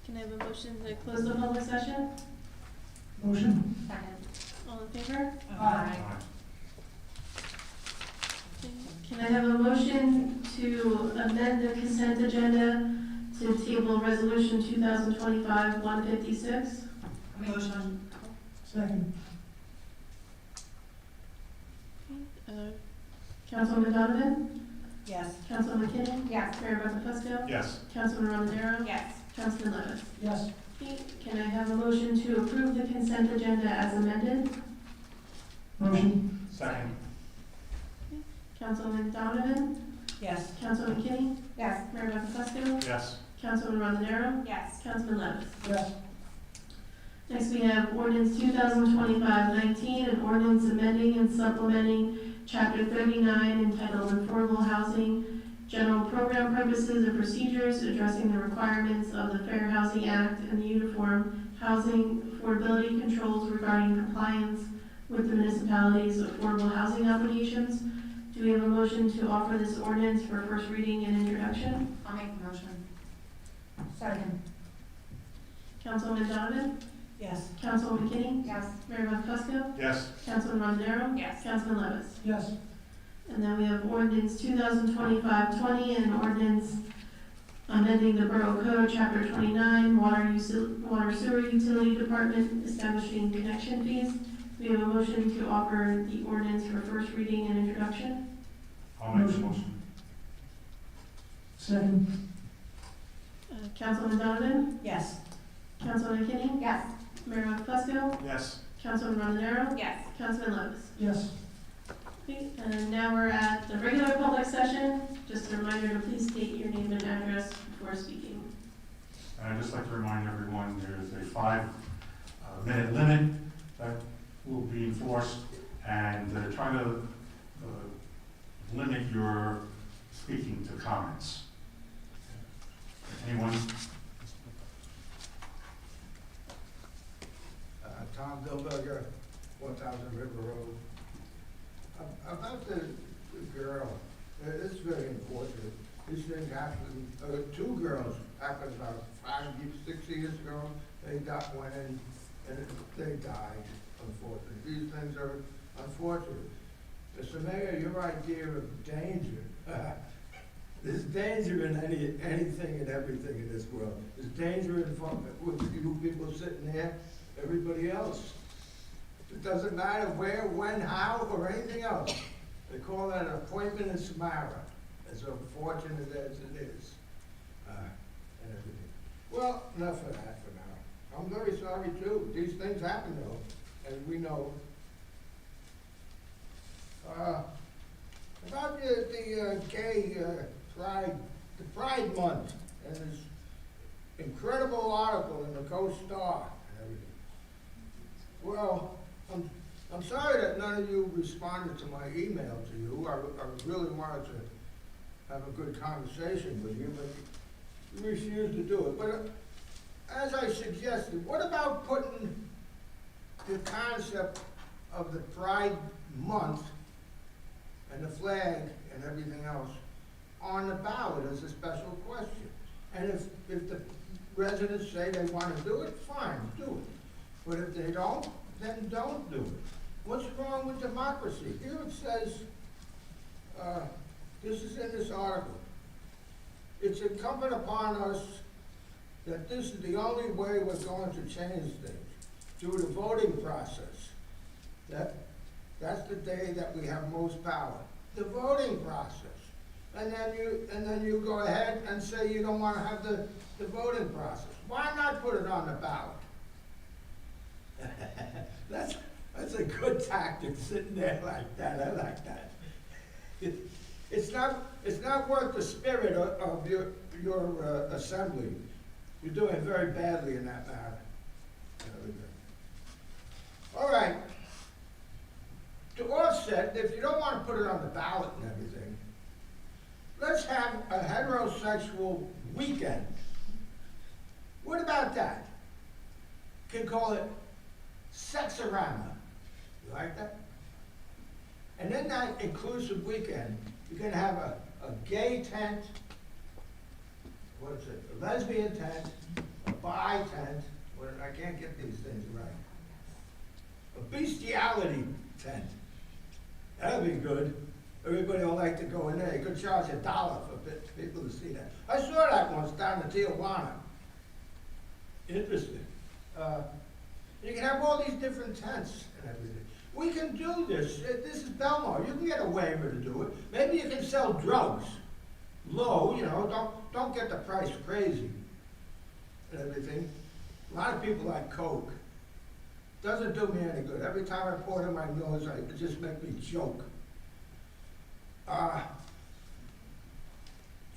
Can I have a motion to close the public session? Motion? Second. All in favor? Aye. Can I have a motion to amend the consent agenda to table resolution 2025-156? Motion. Second. Councilwoman Donovan? Yes. Councilwoman McKinney? Yes. Mayor Buckles? Yes. Councilman Rondero? Yes. Councilman Levis? Yes. Okay, can I have a motion to approve the consent agenda as amended? Motion? Second. Councilwoman Donovan? Yes. Councilwoman McKinney? Yes. Mayor Buckles? Yes. Councilman Rondero? Yes. Councilman Levis? Yes. Next, we have ordinance 2025-19, an ordinance amending and supplementing Chapter 39 entitled Affordable Housing, General Program Purposes and Procedures, addressing the requirements of the Fair Housing Act and the Uniform Housing Affordability Controls regarding compliance with the municipality's affordable housing obligations. Do we have a motion to offer this ordinance for first reading and introduction? I'll make the motion. Second. Councilwoman Donovan? Yes. Councilwoman McKinney? Yes. Mayor Buckles? Yes. Councilman Rondero? Yes. Councilman Levis? Yes. And then we have ordinance 2025-20, and ordinance amending the Borough Code, Chapter 29, Water Sewer Utility Department, establishing connection fees. We have a motion to offer the ordinance for first reading and introduction. I'll make the motion. Second. Councilman Donovan? Yes. Councilman McKinney? Yes. Mayor Plasko? Yes. Councilman Rondero? Yes. Councilman Lopes? Yes. Okay, and now we're at the regular public session. Just a reminder to please state your name and address before speaking. And I'd just like to remind everyone, there's a 5-minute limit that will be enforced, and try to limit your speaking to comments. Anyone? Tom Dilberger, 1000 River Road. About the girl, it's very important. This thing happened, 2 girls happened about 5-6 years ago. They got one and they died, unfortunately. These things are unfortunate. Mr. Mayor, your idea of danger, there's danger in anything and everything in this world. There's danger with you people sitting there, everybody else. It doesn't matter where, when, how, or anything else. They call that an appointment in Samara, as unfortunate as it is, and everything. Well, enough of that for now. I'm very sorry too. These things happen though, and we know. About the gay pride, the Pride Month, and this incredible article in the Coast Star and everything. Well, I'm sorry that none of you responded to my email to you. I really wanted to have a good conversation with you, but you refused to do it. But as I suggested, what about putting the concept of the Pride Month and the flag and everything else on the ballot as a special question? And if the residents say they want to do it, fine, do it. But if they don't, then don't do it. What's wrong with democracy? Here it says, this is in this article. It's incumbent upon us that this is the only way we're going to change things, through the voting process. That's the day that we have most power. The voting process. And then you go ahead and say you don't want to have the voting process. Why not put it on the ballot? That's a good tactic, sitting there like that. I like that. It's not worth the spirit of your assembly. You're doing very badly in that matter. All right. To offset, if you don't want to put it on the ballot and everything, let's have a heterosexual weekend. What about that? You can call it Sexorama. You like that? And in that inclusive weekend, you can have a gay tent, what is it, a lesbian tent, a bi tent, I can't get these things right, a bestiality tent. That'll be good. Everybody will like to go in there. You could charge $1 for people to see that. I saw that once down in Tijuana. Interesting. You can have all these different tents and everything. We can do this. This is Belmar. You can get a waiver to do it. Maybe you can sell drugs low, you know, don't get the price crazy and everything. A lot of people like Coke. Doesn't do me any good. Every time I pour it in my nose, it just makes me choke.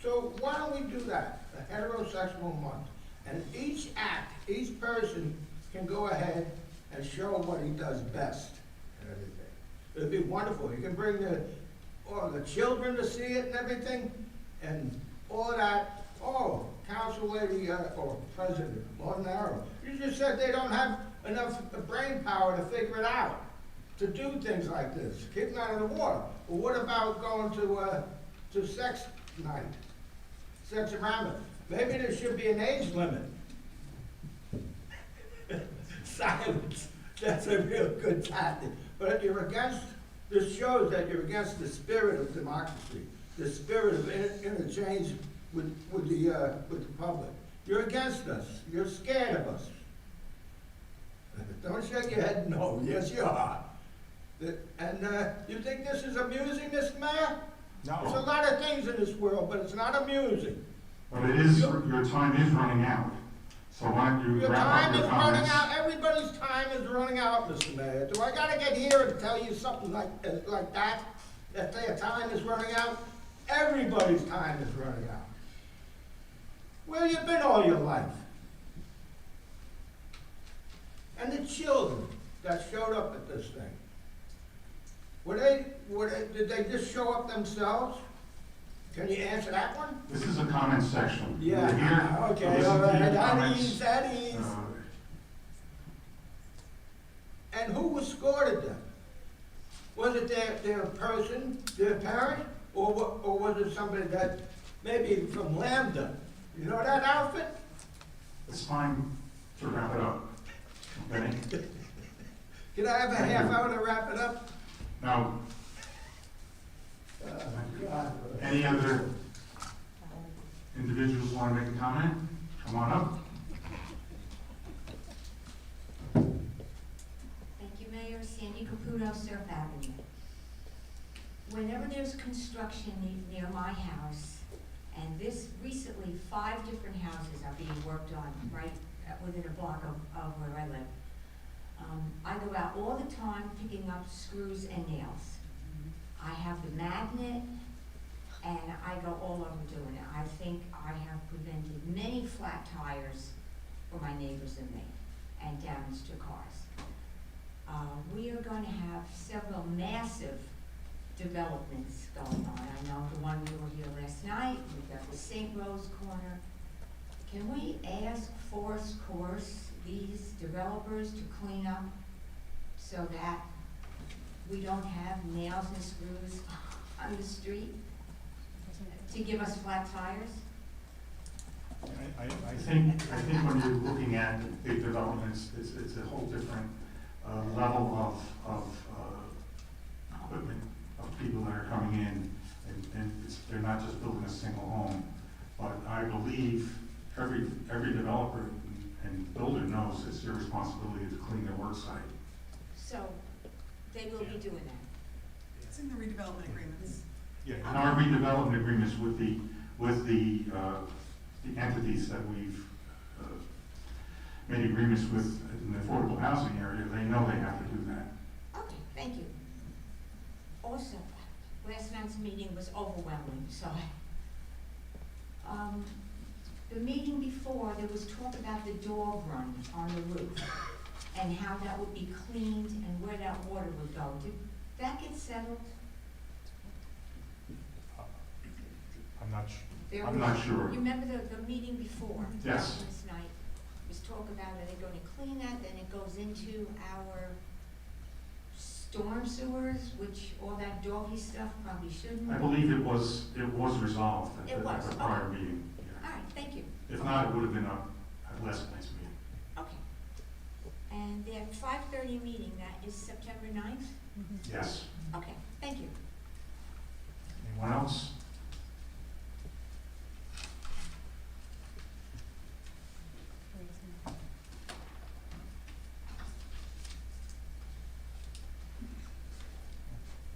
So why don't we do that? A heterosexual month. And each act, each person can go ahead and show what he does best and everything. It'd be wonderful. You can bring the children to see it and everything, and all of that. Oh, Council Lady or President Montanaro, you just said they don't have enough brain power to figure it out, to do things like this, keep them out of the water. Well, what about going to sex night, Sexorama? Maybe there should be an age limit. Silence. That's a real good tactic. But you're against, this shows that you're against the spirit of democracy, the spirit of interchange with the public. You're against us. You're scared of us. Don't shake your head no, yes you are. And you think this is amusing, Mr. Mayor? There's a No, lot of things in this world, but it's not amusing. but it is, your time is running out. So why don't you Your wrap time up is your running comments? out, everybody's time is running out, Mr. Mayor. Do I gotta get here and tell you something like that? That their time is running out? Everybody's time is running out. Where you been all your life? And the children that showed up at this thing, did they just show up themselves? Can you answer that one? This is a comment section. Yeah, We're here to okay, listen all to right, your at comments. ease, at ease. And who escorted them? Was it their person, their parent, or was it somebody that, maybe from Lambda? You know that outfit? It's time to wrap it up. Okay? Can I have a Thank half you. hour to wrap it up? Now, God. any other individuals want to make a comment? Come on up. Thank you, Mayor. Sandy Caputo, Surf Avenue. Whenever there's construction near my house, and recently 5 different houses are being worked on right within a block of where I live. I go out all the time picking up screws and nails. I have the magnet, and I go all over doing it. I think I have prevented many flat tires for my neighbors and me, and damage to cars. We are going to have several massive developments going on. I know the one we were here last night, we've got the St. Rose corner. Can we ask Forest Course, these developers, to clean up so that we don't have nails and screws on the street to give us flat tires? I think when you're looking at big developments, it's a whole different level of equipment, of people that are coming in, and they're not just building a single home. But I believe every developer and builder knows it's their responsibility to clean their work site. So they will be doing that. It's in the redevelopment agreements. Yeah, in our redevelopment agreements with the entities that we've made agreements with in the affordable housing area, they know they have to do that. Okay, thank you. Also, last night's meeting was overwhelming, so the meeting before, there was talk about the dog run on the roof and how that would be cleaned and where that water would go. Did that get settled? I'm not sure. You remember the meeting before? Yes. Last night, was talk about, are they gonna clean that, then it goes into our storm sewers, which all that doggy stuff probably shouldn't. I believe it was resolved at It the was, prior okay. meeting. All right, thank you. If not, it would have been up at last night's meeting. Okay. And the 5:30 meeting, that is September 9th? Yes. Okay, thank you. Anyone else?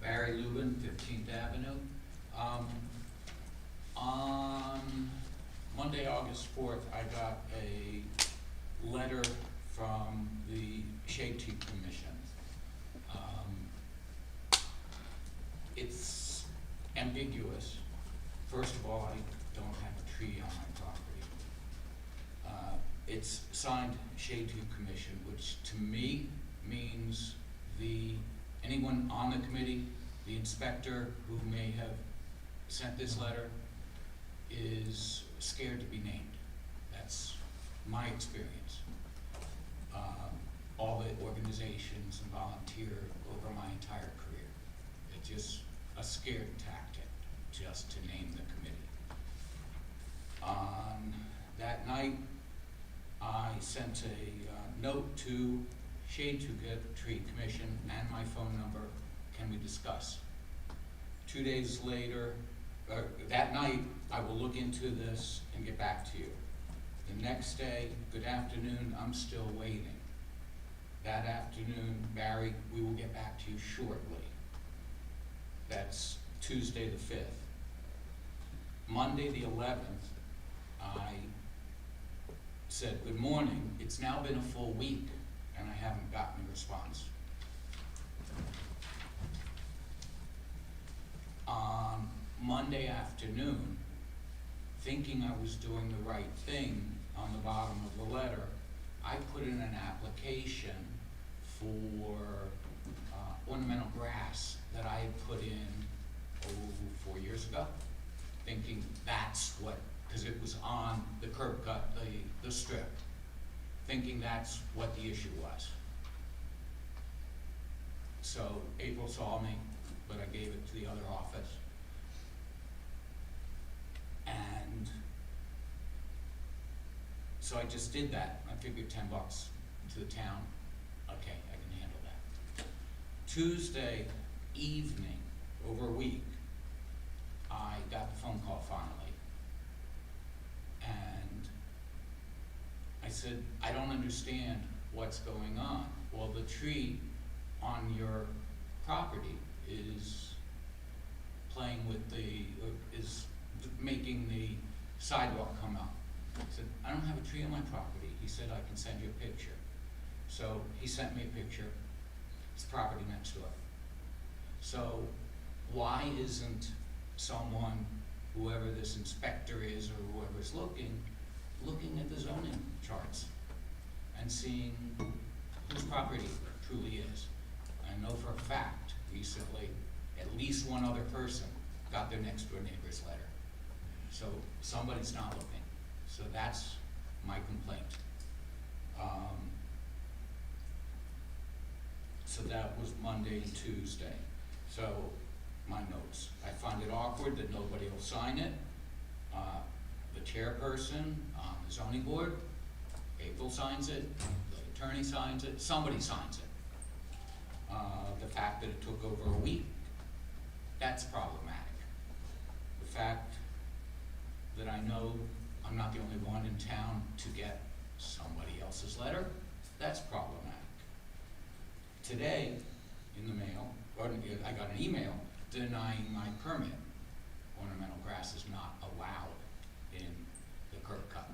Barry Lubin, 15th Avenue. On Monday, August 4th, I got a letter from the Shade Tree Commission. It's ambiguous. First of all, I don't have a tree on my property. It's signed Shade Tree Commission, which to me means anyone on the committee, the inspector who may have sent this letter is scared to be named. That's my experience. All the organizations and volunteer over my entire career. It's just a scared tactic just to name the committee. On that night, I sent a note to Shade Tree Commission and my phone number, can we discuss? 2 days later, that night, I will look into this and get back to you. The next day, good afternoon, I'm still waiting. that afternoon, Barry, we will get back to you shortly. That's Tuesday the 5th. Monday the 11th, I said, good morning, it's now been a full week, and I haven't gotten a response. On Monday afternoon, thinking I was doing the right thing, on the bottom of the letter, I put in an application for ornamental grass that I had put in 4 years ago, thinking that's what, because it was on the curb cut, the strip, thinking that's what the issue was. So April saw me, but I gave it to the other office. And so I just did that. I figured $10 to the town. Okay, I can handle that. Tuesday evening, over a week, I got the phone call finally. And I said, I don't understand what's going on. Well, the tree on your property is playing with is making the sidewalk come up. I said, I don't have a tree on my property. He said, I can send you a picture. So he sent me a picture. It's the property next door. So why isn't someone, whoever this inspector is or whoever's looking at the zoning charts and seeing whose property it truly is? I know for a fact recently at least one other person got their next door neighbor's letter. So somebody's not looking. So that's my complaint. So that was Monday and Tuesday. So my notes. I find it awkward that nobody will sign it. The chairperson on the zoning board, April signs it, the attorney signs it, somebody signs it. The fact that it took over a week, that's problematic. The fact that I know I'm not the only one in town to get somebody else's letter, that's problematic. Today, in the mail, I got an email denying my permit. Ornamental grass is not allowed in the curb cut.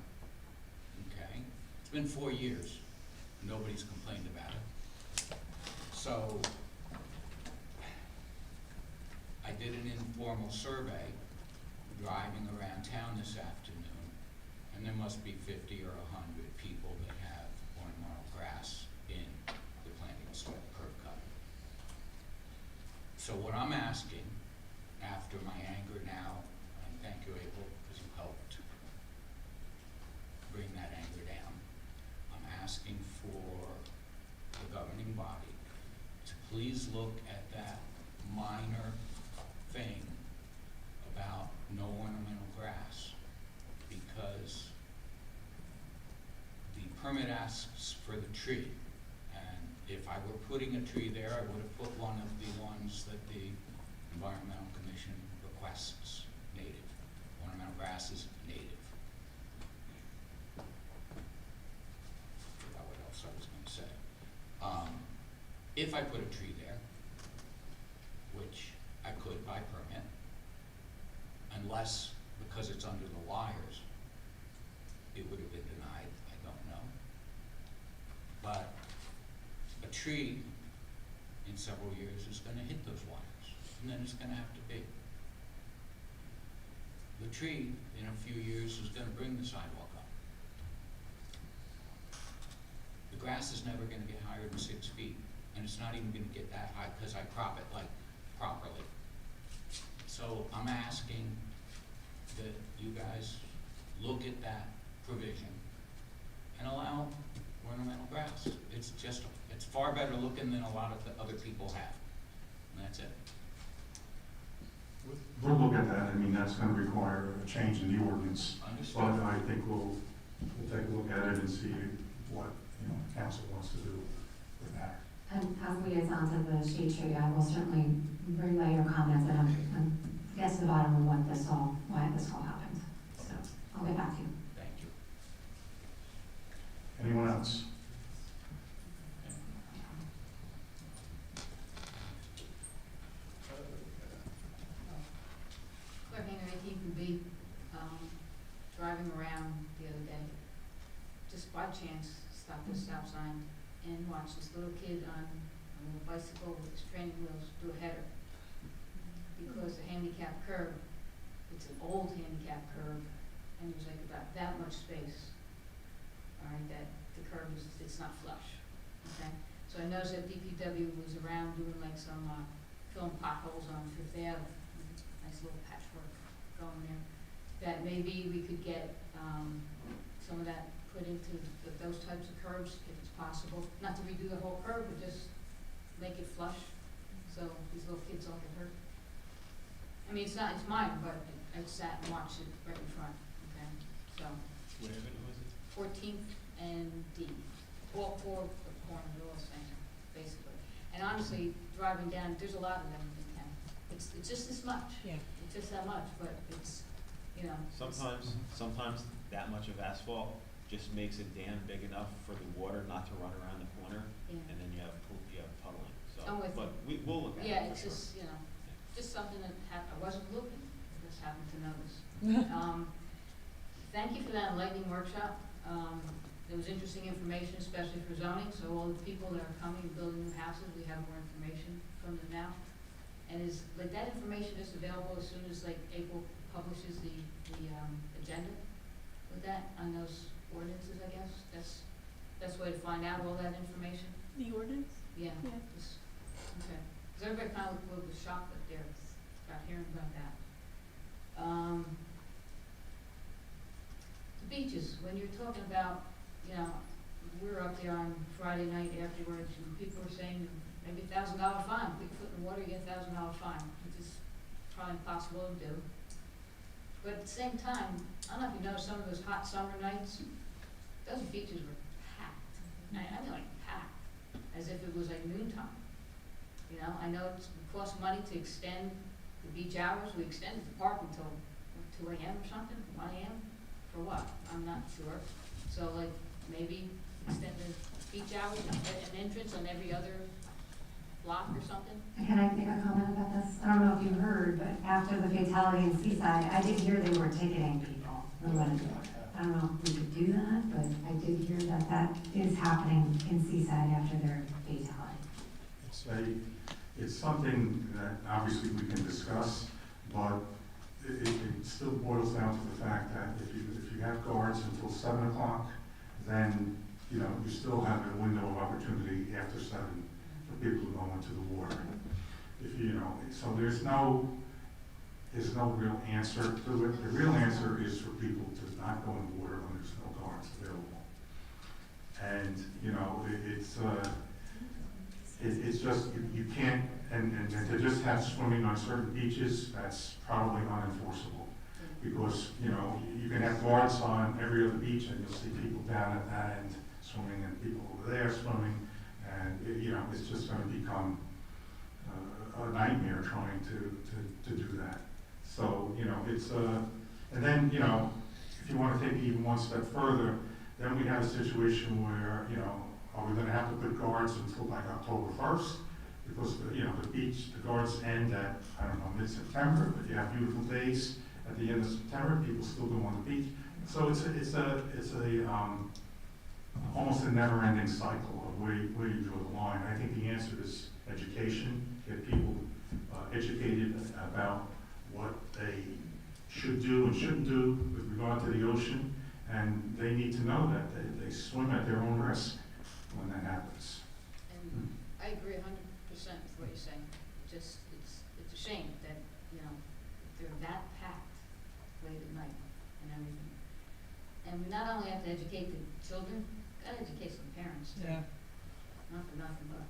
Okay? It's been 4 years. Nobody's complained about it. So, I did an informal survey driving around town this afternoon, and there must be 50 or 100 people that have ornamental grass in the planting sweat curb cut. So what I'm asking, after my anger now, and thank you, April, because you helped bring that anger down, I'm asking for the governing body to please look at that minor thing about no ornamental grass, because the permit asks for the tree, and if I were putting a tree there, I would have put one of the ones that the Environmental Commission requests, native. Ornamental grass is native. Forgot what else I was going to say. If I put a tree there, which I could by permit, unless, because it's under the wires, it would have been denied, I don't know. But a tree in several years is going to hit those wires, and then it's going to have to be. The tree, in a few years, is going to bring the sidewalk up. The grass is never going to get higher than 6 feet, and it's not even going to get that high because I crop it like properly. So I'm asking that you guys look at that provision and allow ornamental grass. It's just, it's far better looking than a lot of the other people have. And that's it. We'll look at that. I mean, that's going to require a change in the ordinance. Understood. But I think we'll take a look at it and see what, council wants to do with that. And as liaison to the shade tree, I will certainly relay your comments and get to the bottom of why this all happened. So I'll get back to you. Thank you. Anyone else? at the stop sign and watched this little kid on a little bicycle with his training wheels do a header. Because the handicap curb, it's an old handicap curb, and there's like about that much space. All right, that the curb is, it's not flush, okay? So I noticed that DPW was around doing like some, filling potholes on Fifth Ave, nice little patchwork going there. That maybe we could get, some of that put into those types of curbs, if it's possible. Not to redo the whole curb, but just make it flush, so these little kids don't get hurt. I mean, it's not, it's minor, but I sat and watched it right in front, okay? So, What avenue was it? 14th and D, all four of the corners, they're all the same, basically. And honestly, driving down, there's a lot of them in town. It's just this much. Yeah. It's just that much, but it's, you know. Sometimes that much of asphalt just makes a dam big enough for the water not to run around the corner, Yeah. and then you have puddling, so. I'm with But we'll look at it. Yeah, for it's sure. just, you know, just something that happened, I wasn't looking, I just happened to notice. Thank you for that enlightening workshop. There was interesting information, especially for zoning, so all the people that are coming and building new houses, we have more information from them now. And is, like, that information just available as soon as, like, April publishes the agenda with that, on those ordinances, I guess? That's the way to find out all that information? The ordinance? Yeah. Yeah. Okay. Because everybody kind of was shocked up there about hearing about that. The beaches, when you're talking about, you know, we were up there on Friday night afterwards, and people were saying maybe $1,000 fine, big foot in the water, you get $1,000 fine, which is probably impossible to do. But at the same time, I don't know if you noticed some of those hot summer nights, those beaches were packed. I mean, like packed, as if it was like noontime. You know, I know it costs money to extend the beach hours. We extended the park until 2 a.m. or something, 1 a.m. For what? I'm not sure. So like maybe extend the beach hours and get an entrance on every other block or something? Can I make a comment about this? I don't know if you heard, but after the fatality in Seaside, I did hear they were ticketing people who went into it. I don't know if we could do that, but I did hear that that is happening in Seaside after their fatality. It's something that obviously we can discuss, but it still boils down to the fact that if you have guards until 7 o'clock, then, you know, you still have a window of opportunity after 7 for people to go into the water. If you know, so there's no real answer to it. The real answer is for people to not go in the water when there's no guards available. And, you know, it's just, you can't, and to just have swimming on certain beaches, that's probably unenforceable. Because, you know, you can have guards on every other beach and you'll see people down at that end swimming and people over there swimming. And, you know, it's just going to become a nightmare trying to do that. So, you know, it's, and then, you know, if you want to take it even one step further, then we have a situation where, you know, are we going to have to put guards until like October 1st? Because, you know, the guards end at, I don't know, mid-September, but you have beautiful days at the end of September, people still go on the beach. So it's almost a never-ending cycle of where you draw the line. I think the answer is education, get people educated about what they should do and shouldn't do with regard to the ocean, and they need to know that they swim at their own risk when that happens. And I agree 100% with what you're saying. Just, it's a shame that, you know, they're that packed late at night and everything. And we not only have to educate the children, gotta educate some parents too. Yeah. Not for nothing, but,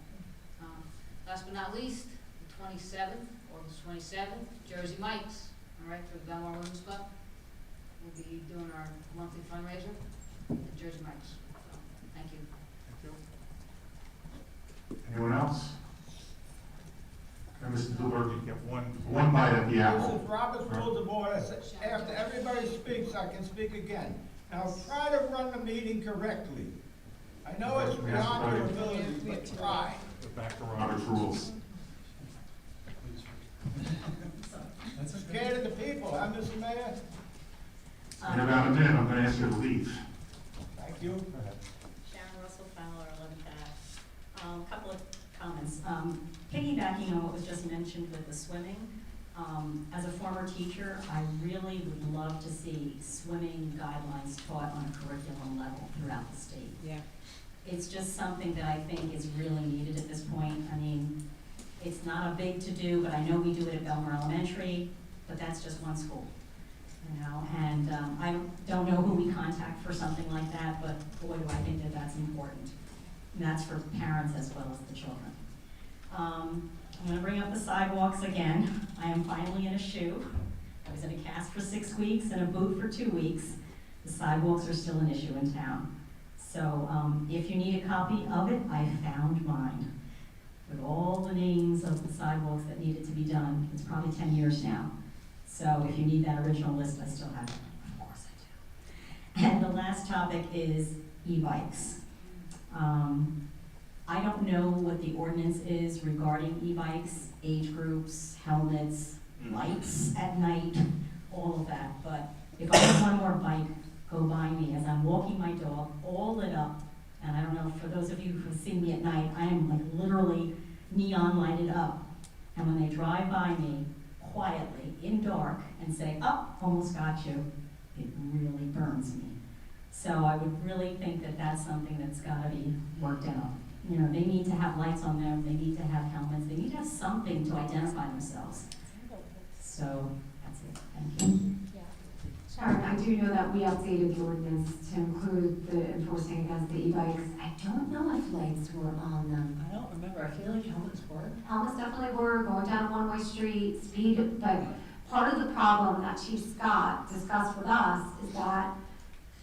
last but not least, the 27th, August 27th, Jersey Mike's, all right, for the Belmar Women's Club. We'll be doing our monthly fundraiser at Jersey Mike's. So, thank you. Anyone else? Mr. Dillberg, you get one bite at the apple. This is Robert's Rules of Order. After everybody speaks, I can speak again. Now, try to run the meeting correctly. I know it's beyond your ability, but try. Back to Robert's rules. Scared of the people, huh, Mr. Mayor? In about a minute, I'm going to ask you to leave. Thank you. Sharon Russell, Piggybacking on what was just mentioned with the swimming, as a former teacher, I really would love to see swimming guidelines taught on a curriculum level throughout the state. Yeah. It's just something that I think is really needed at this point. I mean, it's not a big to-do, but I know we do it at Belmar Elementary, but that's just one school, you know? And I don't know who we contact for something like that, but boy, do I think that that's important. And that's for parents as well as the children. I'm gonna bring up the sidewalks again. I am finally in a shoe. I was in a cast for 6 weeks and a boot for 2 weeks. The sidewalks are still an issue in town. So if you need a copy of it, I found mine with all the names of the sidewalks that needed to be done. It's probably 10 years now. So if you need that original list, I still have it. Of course I do. And the last topic is e-bikes. I don't know what the ordinance is regarding e-bikes, age groups, helmets, lights at night, all of that. But if I have one more bike go by me as I'm walking my dog, all lit up, and I don't know, for those of you who've seen me at night, I am like literally neon lighted up. And when they drive by me quietly in dark and say, "Oh, almost got you," it really burns me. So I would really think that that's something that's gotta be worked out. You know, they need to have lights on them, they need to have helmets, they need to have something to identify themselves. So, that's it, thank you. Sharon, I do know that we updated the ordinance to include the enforcing against the e-bikes. I don't know if lights were on them. I don't remember, I feel like helmets were. Helmets definitely were, going down a one-way street, speed, but part of the problem that Chief Scott discussed with us is that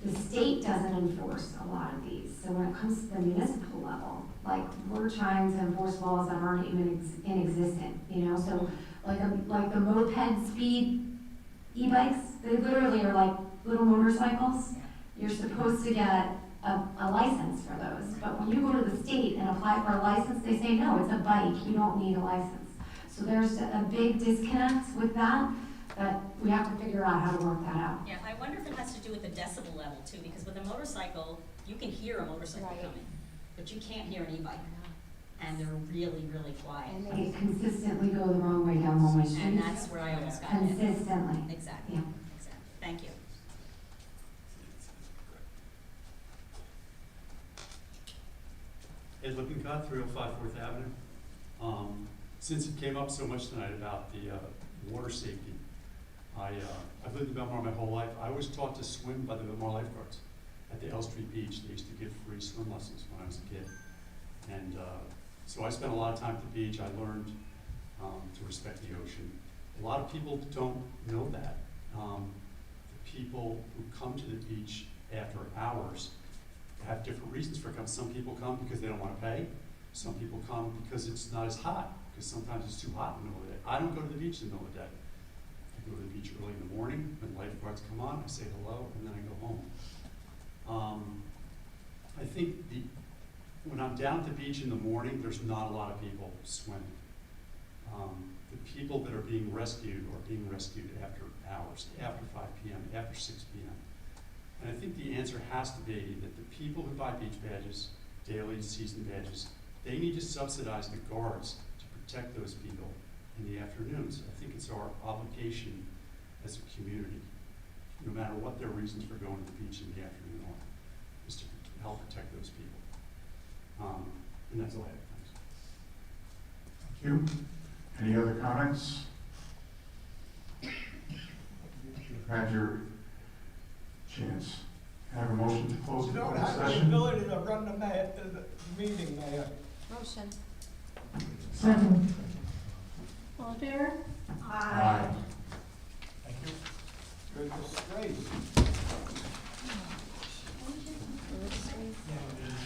the state doesn't enforce a lot of these. So when it comes to the municipal level, like, we're trying to enforce laws that aren't even inexistent, you know? So like the moped speed e-bikes, they literally are like little motorcycles. You're supposed to get a license for those, but when you go to the state and apply for a license, they say, no, it's a bike, you don't need a license. So there's a big disconnect with that we have to figure out how to work that out. Yeah, I wonder if it has to do with the decibel level too, because with a motorcycle, you can hear a motorcycle coming, but you can't hear an e-bike. And they're really, really quiet. And they consistently go the wrong way down one-way streets. And that's where I almost got hit. Consistently. Exactly, Yeah. exactly. Thank you. Ed Lippincott, 305 4th Avenue. Since it came up so much tonight about the water safety, I've lived in Belmar my whole life. I was taught to swim by the Belmar lifeguards at the L Street Beach. They used to give free swim lessons when I was a kid. And so I spent a lot of time at the beach. I learned to respect the ocean. A lot of people don't know that. The people who come to the beach after hours have different reasons for coming. Some people come because they don't want to pay. Some people come because it's not as hot, because sometimes it's too hot in the middle of the day. I don't go to the beach in the middle of the day. I go to the beach early in the morning when lifeguards come on, I say hello, and then I go home. I think when I'm down at the beach in the morning, there's not a lot of people swimming. The people that are being rescued after hours, after 5 p.m., after 6 p.m. And I think the answer has to be that the people who buy beach badges, daily season badges, they need to subsidize the guards to protect those people in the afternoons. I think it's our obligation as a community, no matter what their reasons for going to the beach in the afternoon are, is to help protect those people. And that's all I have. Thanks. Thank you. Any other comments? You've had your chance. Can I have a motion to close the public have the session? ability to run the meeting, Mayor. Motion. Second. All in favor? Aye. Thank you. Good disgrace. Disgrace.